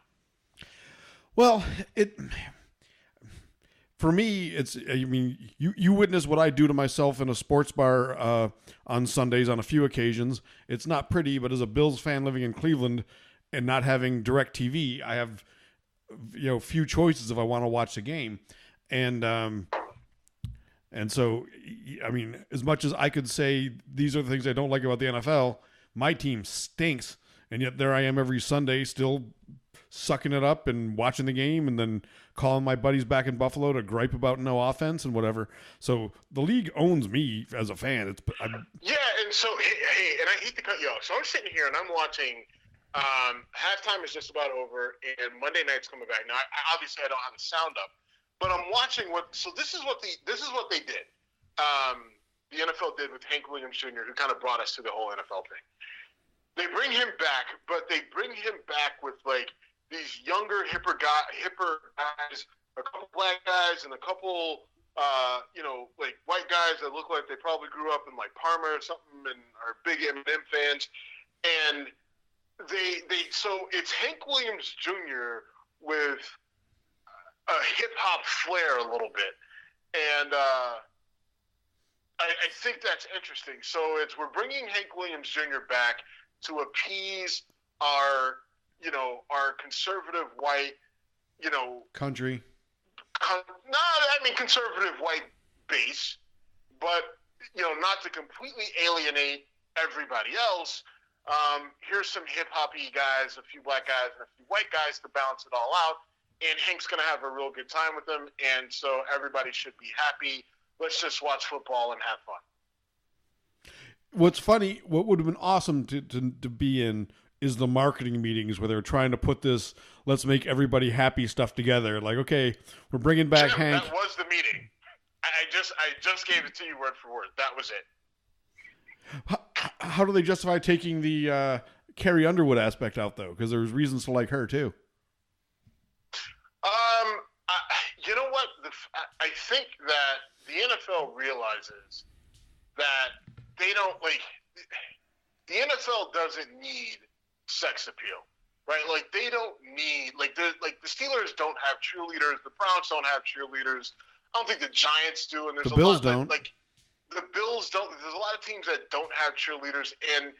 well, for me, I mean, you witness what I do to myself in a sports bar on Sundays on a few occasions. It's not pretty, but as a Bills fan living in Cleveland and not having direct TV, I have, you know, few choices if I want to watch the game. And so, I mean, as much as I could say these are the things I don't like about the NFL, my team stinks, and yet there I am every Sunday still sucking it up and watching the game, and then calling my buddies back in Buffalo to gripe about no offense and whatever. So the league owns me as a fan. Yeah, and so, hey, and I hate to cut you off. So I'm sitting here and I'm watching. Halftime is just about over, and Monday night's coming back. Now, obviously, I don't have the sound up, but I'm watching what. So this is what they did. The NFL did with Hank Williams Jr., who kind of brought us to the whole NFL thing. They bring him back, but they bring him back with, like, these younger, hipper guys, a couple black guys, and a couple, you know, like, white guys that look like they probably grew up in, like, Parma or something and are big Eminem fans. And so it's Hank Williams Jr. with a hip-hop flair a little bit. And I think that's interesting. So we're bringing Hank Williams Jr. back to appease our conservative white, you know, country. Conservative white base, but, you know, not to completely alienate everybody else. Here's some hip-hoppy guys, a few black guys, and a few white guys to balance it all out. And Hank's going to have a real good time with them, and so everybody should be happy. Let's just watch football and have fun. What's funny, what would have been awesome to be in is the marketing meetings where they're trying to put this let's make everybody happy stuff together. Like, okay, we're bringing back Hank. That was the meeting. I just gave it to you word for word. That was it. How do they justify taking the Carrie Underwood aspect out, though? Because there's reasons to like her, too. You know what? I think that the NFL realizes that they don't, like, the NFL doesn't need sex appeal, right? Like, they don't need, like the Steelers don't have cheerleaders. The Browns don't have cheerleaders. I don't think the Giants do. And there's The Bills a lot, don't. like the Bills don't. There's a lot of teams that don't have cheerleaders. And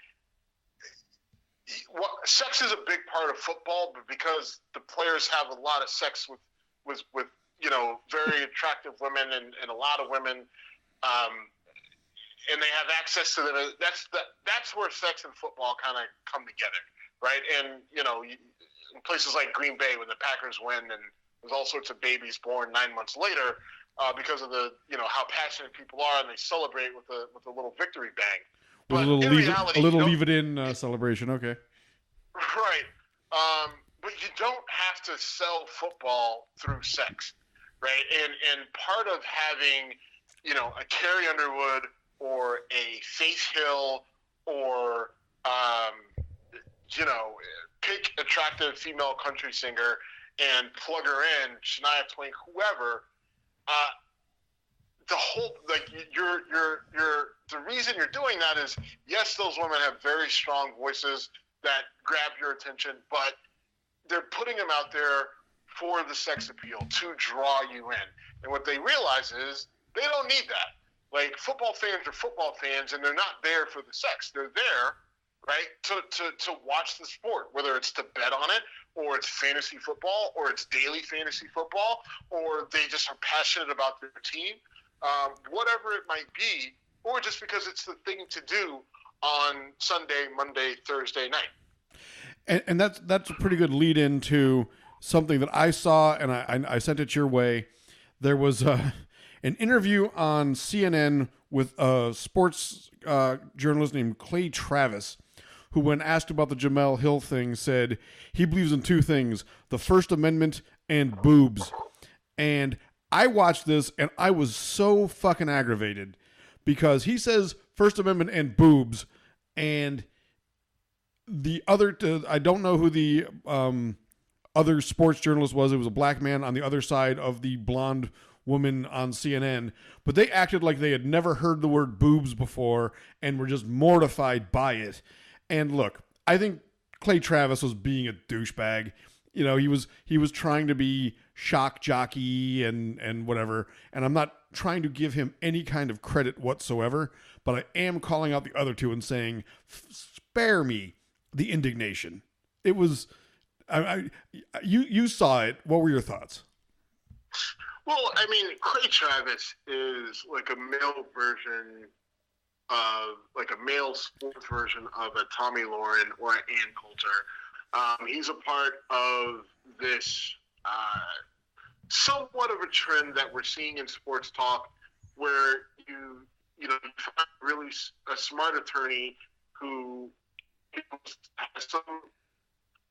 sex is a big part of football, but because the players have a lot of sex with very attractive women and a lot of women, and they have access to them. That's where sex and football kind of come together, right? And in places like Green Bay, when the Packers win, and there's all sorts of babies born 9 months later because of the how passionate people are, and they celebrate with a little victory bang. With but a little leave it in celebration, okay. Right. But you don't have to sell football through sex, right? And part of having, a Carrie Underwood or a Faith Hill or, pick attractive female country singer and plug her in, Shania Twain, whoever, the whole, like, the reason you're doing that is, yes, those women have very strong voices that grab your attention, but they're putting them out there for the sex appeal, to draw you in. And what they realize is they don't need that. Like, football fans are football fans, and they're not there for the sex. They're there, right, to watch the sport, whether it's to bet on it, or it's fantasy football, or it's daily fantasy football, or they just are passionate about their team, whatever it might be, or just because it's the thing to do on Sunday, Monday, Thursday night. And that's a pretty good lead into something that I saw, and I sent it your way. There was an interview on CNN with a sports journalist named Clay Travis, who, when asked about the Jamel Hill thing, said he believes in two things: the First Amendment and boobs. And I watched this, and I was so fucking aggravated because he says First Amendment and boobs, and the other, I don't know who the other sports journalist was. It was a black man on the other side of the blonde woman on CNN, but they acted like they had never heard the word boobs before and were just mortified by it. And look, I think Clay Travis was being a douchebag. He was trying to be shock jockey and whatever, and I'm not trying to give him any kind of credit whatsoever, but I am calling out the other two and saying, spare me the indignation. It was, you saw it. What were your thoughts? Well, I mean, Clay Travis is like a male version of, like a male sports version of a Tommy Lauren or an Ann Coulter. He's a part of this somewhat of a trend that we're seeing in sports talk, where you find really a smart attorney who has some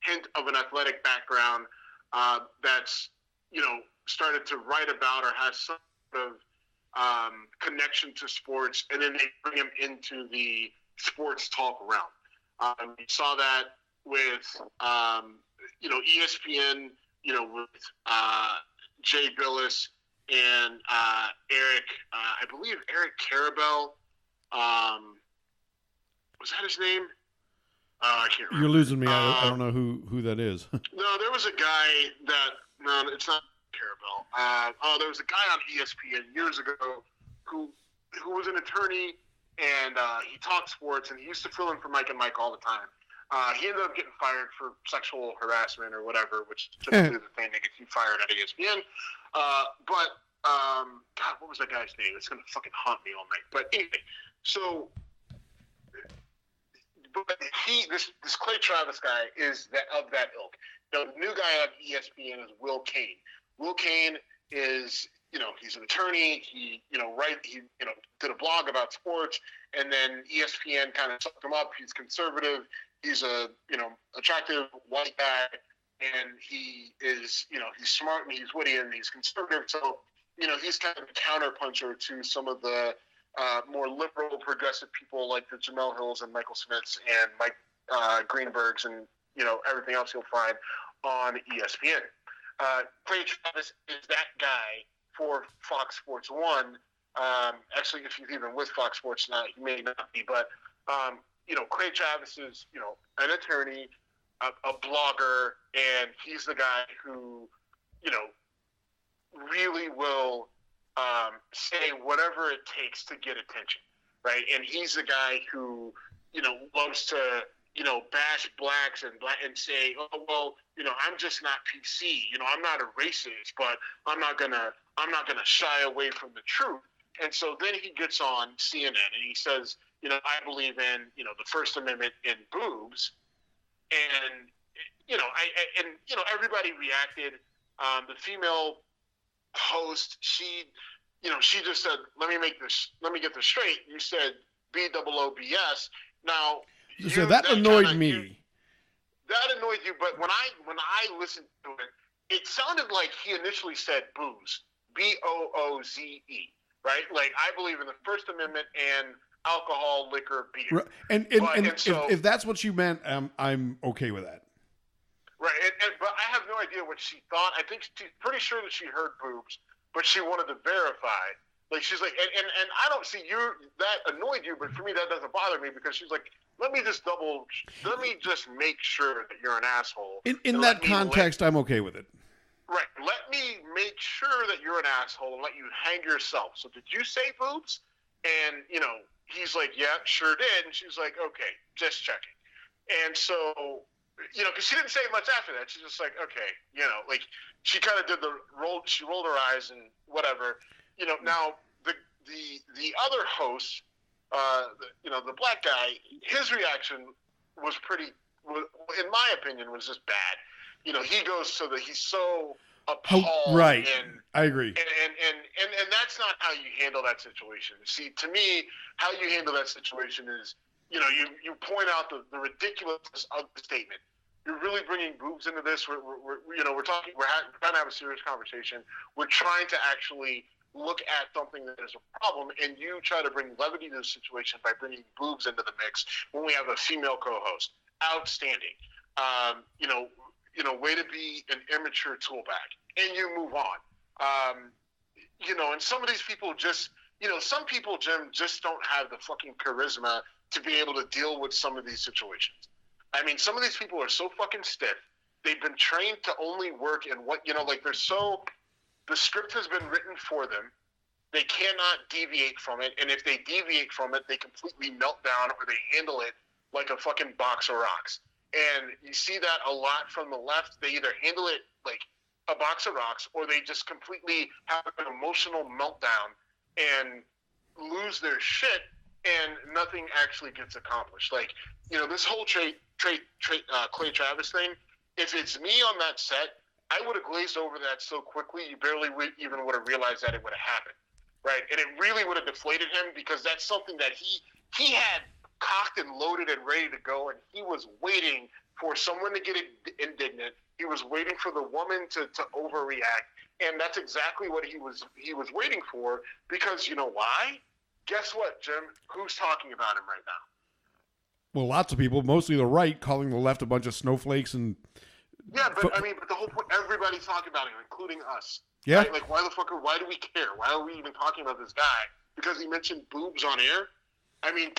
hint of an athletic background that's started to write about or has some sort of connection to sports, and then they bring him into the sports talk realm. You saw that with ESPN, with Jay Billis and Eric, I believe Eric Carabell. Was that his name? I can't remember. You're losing me. I don't know who that is. No, there was a guy that, no, it's not Carabell. There was a guy on ESPN years ago who was an attorney, and he talked sports, and he used to fill in for Mike and Mike all the time. He ended up getting fired for sexual harassment or whatever, which is typically the thing that gets you fired at ESPN. God, what was that guy's name? It's going to fucking haunt me all night. But anyway, so... But this Clay Travis guy is of that ilk. The new guy on ESPN is Will Cain. Will Cain is, he's an attorney. He did a blog about sports, and then ESPN kind of sucked him up. He's conservative. He's a, attractive white guy, and he is, he's smart and he's witty and he's conservative. So he's kind of a counterpuncher to some of the more liberal, progressive people like the Jamel Hills and Michael Smiths and Mike Greenbergs and everything else you'll find on ESPN. Clay Travis is that guy for Fox Sports 1. Actually, if he's even with Fox Sports now, he may not be. But, Clay Travis is, an attorney, a blogger, and he's the guy who, really will say whatever it takes to get attention, right? And he's the guy who, loves to, bash blacks and say, oh, well, I'm just not PC. I'm not a racist, but I'm not gonna shy away from the truth. And so then he gets on CNN and he says, I believe in, the First Amendment and boobs. And, everybody reacted. The female host, she just said, let me get this straight. You said BOOBS. Now, so that annoyed me. That annoyed you, but when I listened to it, it sounded like he initially said booze, BOOZE, right? Like, I believe in the First Amendment and alcohol, liquor, beer. Right. So, if that's what you meant, I'm okay with that. Right, but I have no idea what she thought. I think she's pretty sure that she heard boobs, but she wanted to verify. Like, she's like, and I don't see you, that annoyed you, but for me that doesn't bother me because she's like, let me just make sure that you're an asshole. In that context, I'm okay with it. Right, let me make sure that you're an asshole and let you hang yourself. So did you say boobs? And, he's like, yeah, sure did. And she's like, okay, just checking. And so, because she didn't say much after that. She's just like, okay, like she kind of she rolled her eyes and whatever. Now the other host, the black guy, his reaction was in my opinion, was just bad. He goes so that he's so appalled. Right. And I agree. And that's not how you handle that situation. See, to me, how you handle that situation is, you point out the ridiculousness of the statement. You're really bringing boobs into this. We're trying to have a serious conversation. We're trying to actually look at something that is a problem, and you try to bring levity to the situation by bringing boobs into the mix when we have a female co-host. Outstanding. Way to be an immature toolbag, and you move on. And some of these people just, some people, Jim, just don't have the fucking charisma to be able to deal with some of these situations. I mean, some of these people are so fucking stiff. They've been trained to only work in what, the script has been written for them. They cannot deviate from it. And if they deviate from it, they completely melt down or they handle it like a fucking box of rocks. And you see that a lot from the left. They either handle it like a box of rocks or they just completely have an emotional meltdown and lose their shit and nothing actually gets accomplished. Like, this whole Clay Travis thing, if it's me on that set, I would have glazed over that so quickly you barely even would have realized that it would have happened, right? And it really would have deflated him because that's something that he had cocked and loaded and ready to go, and he was waiting for someone to get indignant. He was waiting for the woman to overreact, and that's exactly what he was waiting for because you know why? Guess what, Jim? Who's talking about him right now? Well, lots of people, mostly the right, calling the left a bunch of snowflakes and... Yeah, but the whole point, everybody's talking about him, including us. Yeah. Right? Like, why do we care? Why are we even talking about this guy? Because he mentioned boobs on air? I mean,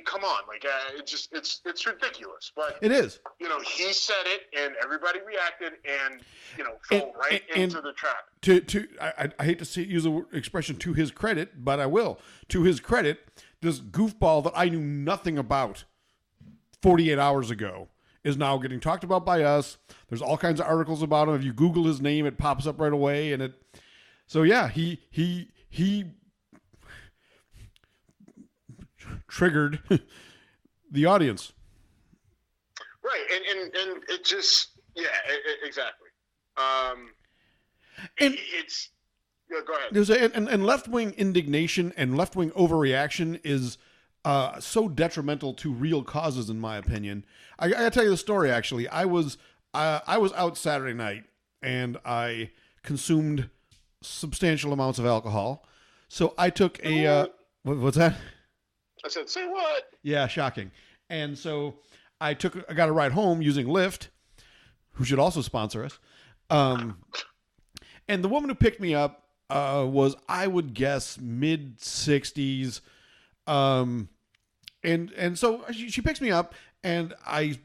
come on. Like, it's ridiculous. But it is. He said it, and everybody reacted, and, fell into the trap. I hate to use the expression to his credit, but I will. To his credit, this goofball that I knew nothing about 48 hours ago is now getting talked about by us. There's all kinds of articles about him. If you Google his name, it pops up right away. So yeah, he triggered the audience. Right. And it just, exactly. Go ahead. And left-wing indignation and left-wing overreaction is so detrimental to real causes, in my opinion. I gotta tell you the story. Actually, I was out Saturday night and I consumed substantial amounts of alcohol. So I took a what's that? I said, say what? Yeah, shocking. And so I got a ride home using Lyft, who should also sponsor us. And the woman who picked me up was, I would guess, mid-60s. And so she picks me up, and I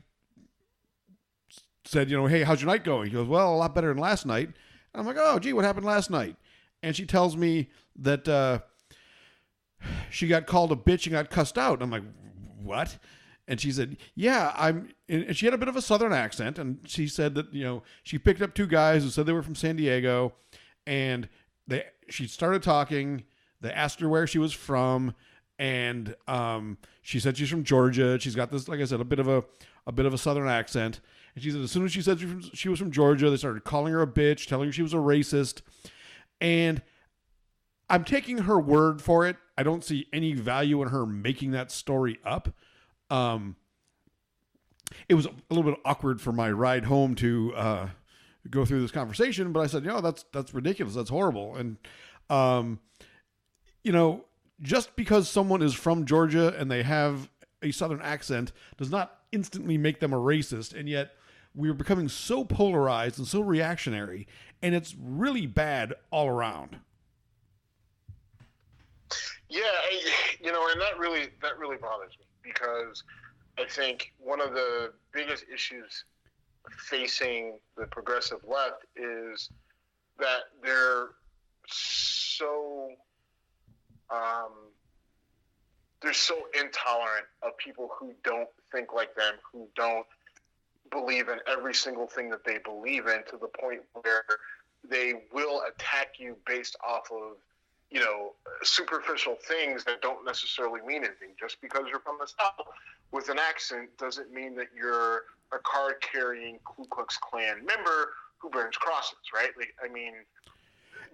said, hey, how's your night going? She goes, well, a lot better than last night. And I'm like, oh, gee, what happened last night? And she tells me that she got called a bitch and got cussed out. And I'm like, what? And she said, yeah, and she had a bit of a Southern accent. And she said that, she picked up two guys who said they were from San Diego, and she started talking. They asked her where she was from. And she said she's from Georgia. She's got this, like I said, a bit of a Southern accent. And she said as soon as she said she was from Georgia, they started calling her a bitch, telling her she was a racist. And I'm taking her word for it. I don't see any value in her making that story up. It was a little bit awkward for my ride home to go through this conversation, but I said, that's ridiculous. That's horrible. And, just because someone is from Georgia and they have a Southern accent does not instantly make them a racist. And yet we're becoming so polarized and so reactionary, and it's really bad all around. Yeah, and that really bothers me, because I think one of the biggest issues facing the progressive left is that they're so intolerant of people who don't think like them, who don't believe in every single thing that they believe in, to the point where they will attack you based off of superficial things that don't necessarily mean anything. Just because you're from the South with an accent doesn't mean that you're a card-carrying Ku Klux Klan member who burns crosses, right?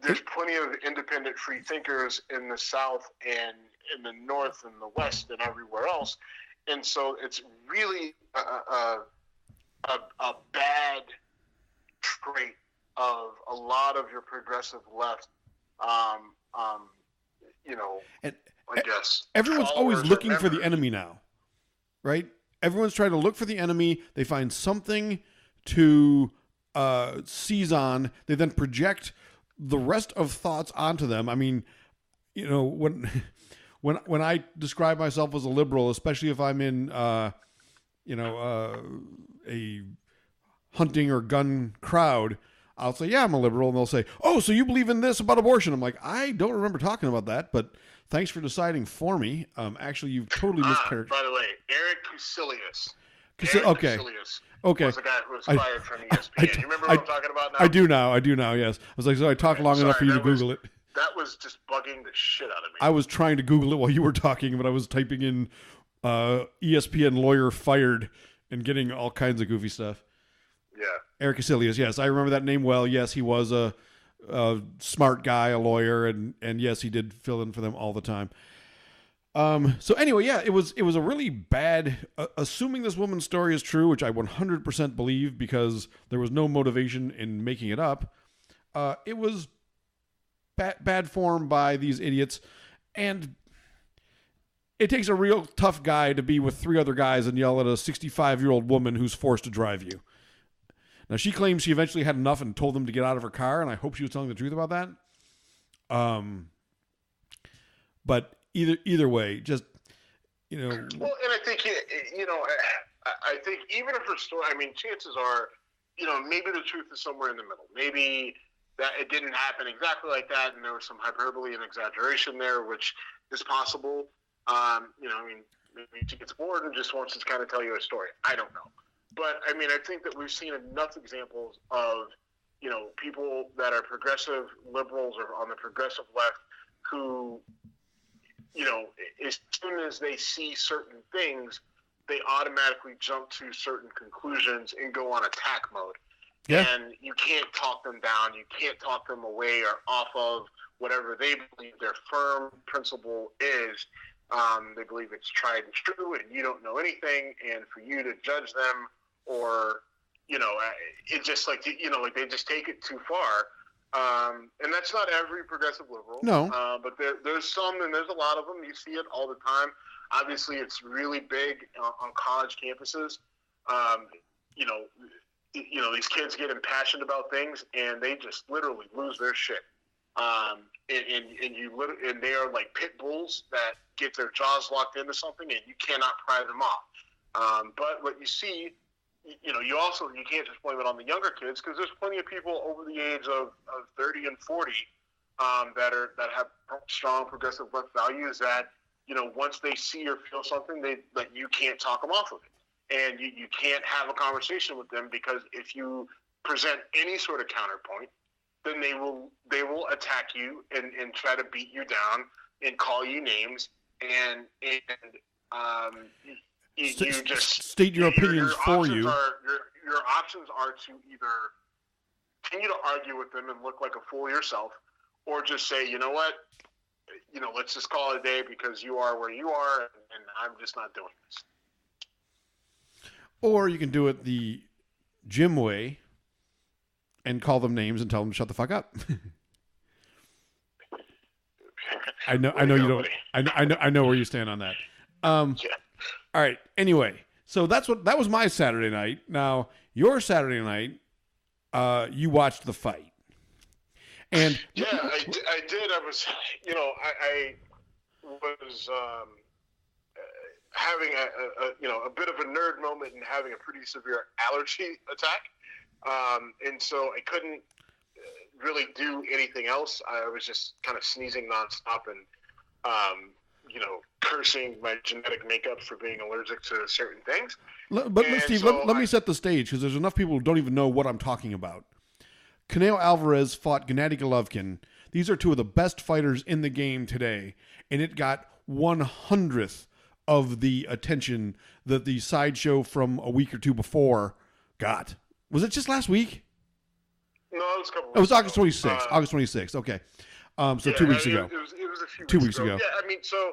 There's plenty of independent free thinkers in the South and in the North and the West and everywhere else. And so it's really a bad trait of a lot of your progressive left, and I guess. Everyone's always looking for the enemy now, right? Everyone's trying to look for the enemy. They find something to seize on. They then project the rest of thoughts onto them. I mean, when I describe myself as a liberal, especially if I'm in, a hunting or gun crowd, I'll say, yeah, I'm a liberal. And they'll say, oh, so you believe in this about abortion? I'm like, I don't remember talking about that, but thanks for deciding for me. Actually, you've totally mischaracterized. By the way, Eric Kuselius. Okay. Was the guy who was fired from ESPN. You remember what I'm talking about now? I do now, yes. I was like, so I talked long enough for you to Google it. That was just bugging the shit out of me. I was trying to Google it while you were talking, but I was typing in ESPN lawyer fired and getting all kinds of goofy stuff. Yeah. Eric Kuselius, yes. I remember that name well. Yes, he was a smart guy, a lawyer, and yes, he did fill in for them all the time. So anyway, yeah, it was a really bad, assuming this woman's story is true, which I 100% believe because there was no motivation in making it up. It was bad form by these idiots, and it takes a real tough guy to be with three other guys and yell at a 65-year-old woman who's forced to drive you. Now, she claims she eventually had enough and told them to get out of her car, and I hope she was telling the truth about that. But either way, just, Well, and I think, I think even if her story, chances are, maybe the truth is somewhere in the middle. Maybe that it didn't happen exactly like that, and there was some hyperbole and exaggeration there, which is possible. Maybe she gets bored and just wants to kind of tell you a story. I don't know. But, I think that we've seen enough examples of, people that are progressive liberals or on the progressive left who, as soon as they see certain things, they automatically jump to certain conclusions and go on attack mode. Yeah. And you can't talk them down. You can't talk them away or off of whatever they believe their firm principle is. They believe it's tried and true, and you don't know anything. And for you to judge them, or it's just like they just take it too far. And that's not every progressive liberal. No. But there's some, and there's a lot of them. You see it all the time. Obviously, it's really big on college campuses. You know, these kids get impassioned about things, and they just literally lose their shit. And they are like pit bulls that get their jaws locked into something, and you cannot pry them off. But what you see, you can't just blame it on the younger kids, because there's plenty of people over the age of 30 and 40 that have strong progressive left values that, you know, once they see or feel something, you can't talk them off of it. And you can't have a conversation with them, because if you present any sort of counterpoint, then they will attack you and try to beat you down and call you names and you just state your opinions for you. Your options are to either continue to argue with them and look like a fool yourself, or just say, you know what, you know, let's just call it a day because you are where you are, and I'm just not doing this. Or you can do it the Jim way and call them names and tell them to shut the fuck up. I know you don't. I know where you stand on that. Yeah. All right. Anyway, so that was my Saturday night. Now your Saturday night, you watched the fight, and yeah, I did. I was, you know, I was having a bit of a nerd moment and having a pretty severe allergy attack, and so I couldn't really do anything else. I was just kind of sneezing nonstop and cursing my genetic makeup for being allergic to certain things. But Steve, let me set the stage, because there's enough people who don't even know what I'm talking about. Canelo Alvares fought Gennady Golovkin. These are two of the best fighters in the game today, and it got 100th of the attention that the sideshow from a week or two before got. Was it just last week? No, it was a couple. It was August 26th. August 26th. Okay, so 2 weeks ago. It was a few 2 weeks ago. Yeah, I mean, so,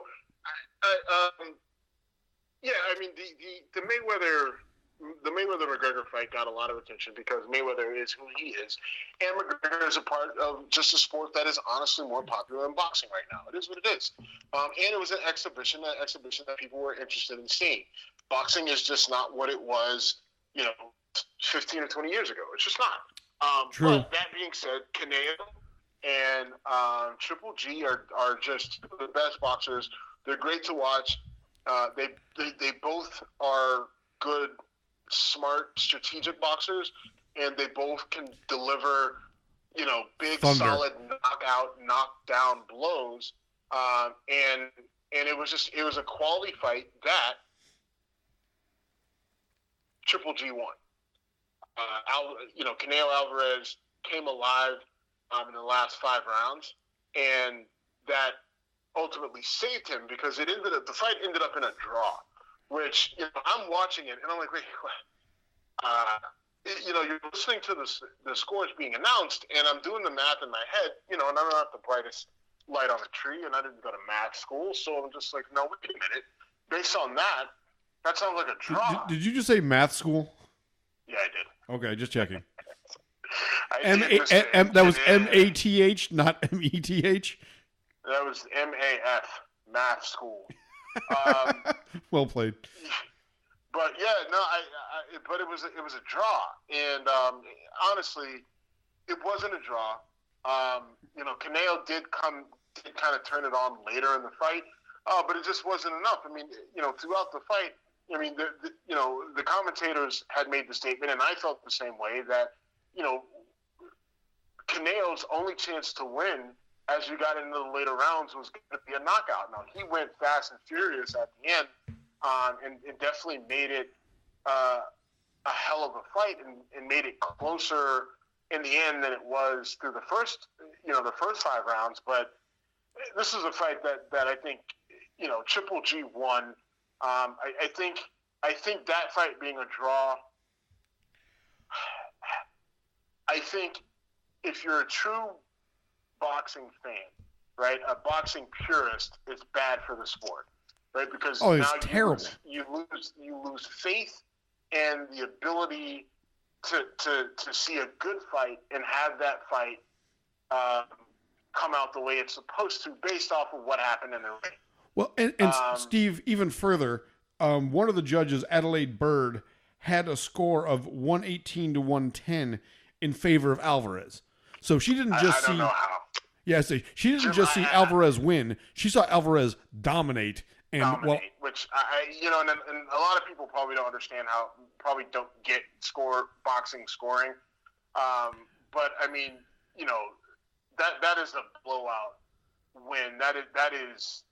the Mayweather McGregor fight got a lot of attention because Mayweather is who he is, and McGregor is a part of just a sport that is honestly more popular than boxing right now. It is what it is, and it was an exhibition that people were interested in seeing. Boxing is just not what it was, 15 or 20 years ago. It's just not. True. But that being said, Canelo and Triple G are just the best boxers. They're great to watch. They both are good, smart, strategic boxers, and they both can deliver, big, Thunder. solid knockdown blows. And it was a quality fight that Triple G won. Canelo Alvarez came alive in the last 5 rounds, and that ultimately saved him because the fight ended up in a draw, which, I'm watching it and I'm like, wait, you're listening to the scores being announced, and I'm doing the math in my head, and I'm not the brightest light on the tree, and I didn't go to math school, so I'm just like, no, wait a minute. Based on that sounds like a draw. Did you just say math school? Yeah, I did. Okay, just checking. That was M-A-T-H, not M-E-T-H? That was M-A-F, math school. Well played. But yeah, no, but it was a draw, and honestly, it wasn't a draw. Canelo did kind of turn it on later in the fight, but it just wasn't enough. I mean, throughout the fight, I mean, the commentators had made the statement, and I felt the same way, that Canelo's only chance to win as you got into the later rounds was going to be a knockout. Now, he went fast and furious at the end, and definitely made it a hell of a fight, and made it closer in the end than it was through the first 5 rounds. But this is a fight that I think, Triple G won. I think that fight being a draw, I think if you're a true boxing fan, right, a boxing purist, it's bad for the sport, right? Because it's now terrible. You lose faith and the ability to see a good fight and have that fight come out the way it's supposed to based off of what happened in the ring. Well, and Steve, even further, one of the judges, Adelaide Bird, had a score of 118 to 110 in favor of Alvarez. So she didn't just I don't know how. Yeah, she didn't just see Alvarez win. She saw Alvarez dominate. Which and a lot of people probably don't understand probably don't get boxing scoring. But I mean, that is a blowout win. That is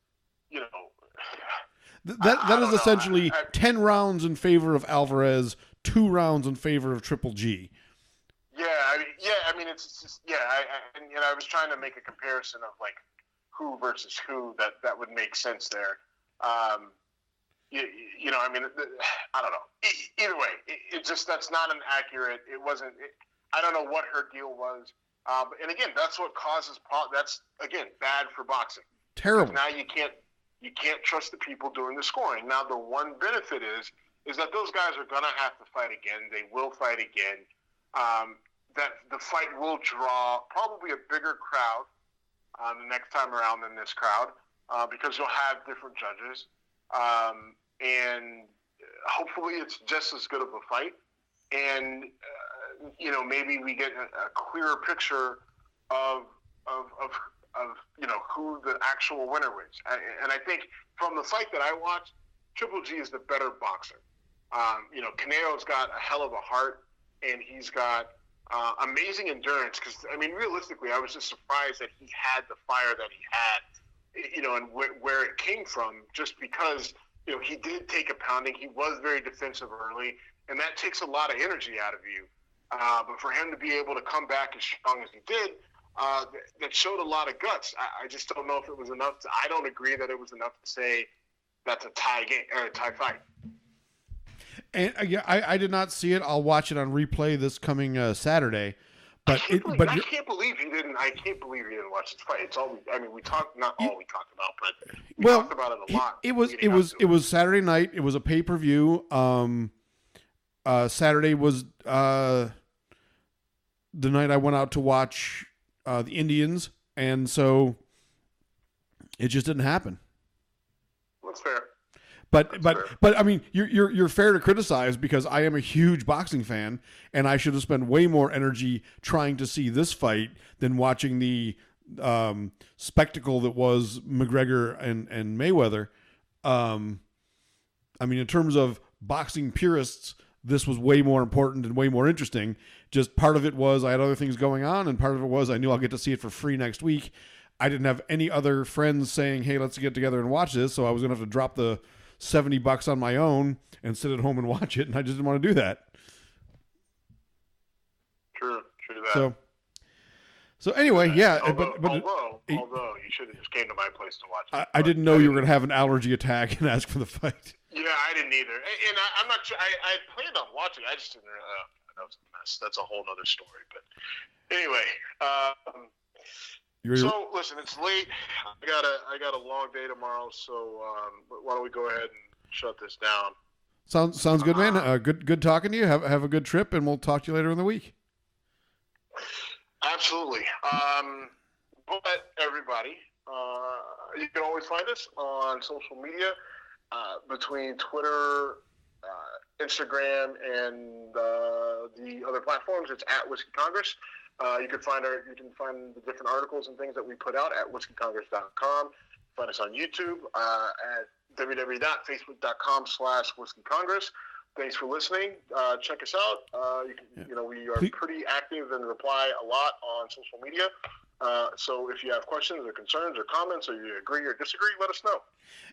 that is essentially 10 rounds in favor of Alvarez, 2 rounds in favor of Triple G. I mean, it's just, I was trying to make a comparison of like who versus who that would make sense there. I mean, I don't know. Either way, it just, that's not an accurate. It wasn't. I don't know what her deal was. And again, that's what causes. That's again bad for boxing. Terrible. Now you can't trust the people doing the scoring. Now the one benefit is that those guys are gonna have to fight again. They will fight again. That the fight will draw probably a bigger crowd the next time around than this crowd because you'll have different judges. And hopefully it's just as good of a fight. And, maybe we get a clearer picture of who the actual winner is. And I think from the fight that I watched, Triple G is the better boxer. Canelo's got a hell of a heart, and he's got amazing endurance. Because, I mean, realistically, I was just surprised that he had the fire that he had, and where it came from, just because, he did take a pounding. He was very defensive early, and that takes a lot of energy out of you. But for him to be able to come back as strong as he did, that showed a lot of guts. I just don't know if it was enough. I don't agree that it was enough to say that's a tie game or a tie fight. And I did not see it. I'll watch it on replay this coming Saturday. But I can't believe he didn't. I can't believe he didn't watch this fight. It's all. We talked. Not all we talked about, but we talked about it a lot. It was Saturday night. It was a pay-per-view. Saturday was the night I went out to watch the Indians, and so it just didn't happen. That's fair. But I mean, you're fair to criticize because I am a huge boxing fan, and I should have spent way more energy trying to see this fight than watching the spectacle that was McGregor and Mayweather. I mean, in terms of boxing purists, this was way more important and way more interesting. Just part of it was I had other things going on, and part of it was I knew I'll get to see it for free next week. I didn't have any other friends saying, "Hey, let's get together and watch this," so I was going to have to drop the $70 on my own and sit at home and watch it, and I just didn't want to do that. True that. So anyway, yeah. Although you should have just came to my place to watch it. I didn't know you were going to have an allergy attack and ask for the fight. Yeah, I didn't either. And I'm not sure. I planned on watching. I just didn't. That was a mess. That's a whole other story. But anyway, so listen, it's late. I got a long day tomorrow. So why don't we go ahead and shut this down? Sounds good, man. Good talking to you. Have a good trip, and we'll talk to you later in the week. Absolutely. But everybody, you can always find us on social media between Twitter, Instagram, and the other platforms. It's at Whiskey Congress. You can find the different articles and things that we put out at whiskeycongress.com. Find us on YouTube at www.facebook.com/whiskeycongress. Thanks for listening. Check us out. We are pretty active and reply a lot on social media. So if you have questions or concerns or comments, or you agree or disagree, let us know.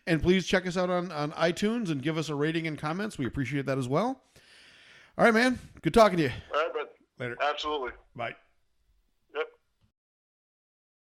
And please check us out on iTunes and give us a rating and comments. We appreciate that as well. All right, man. Good talking to you. All right, bud. Later. Absolutely. Bye.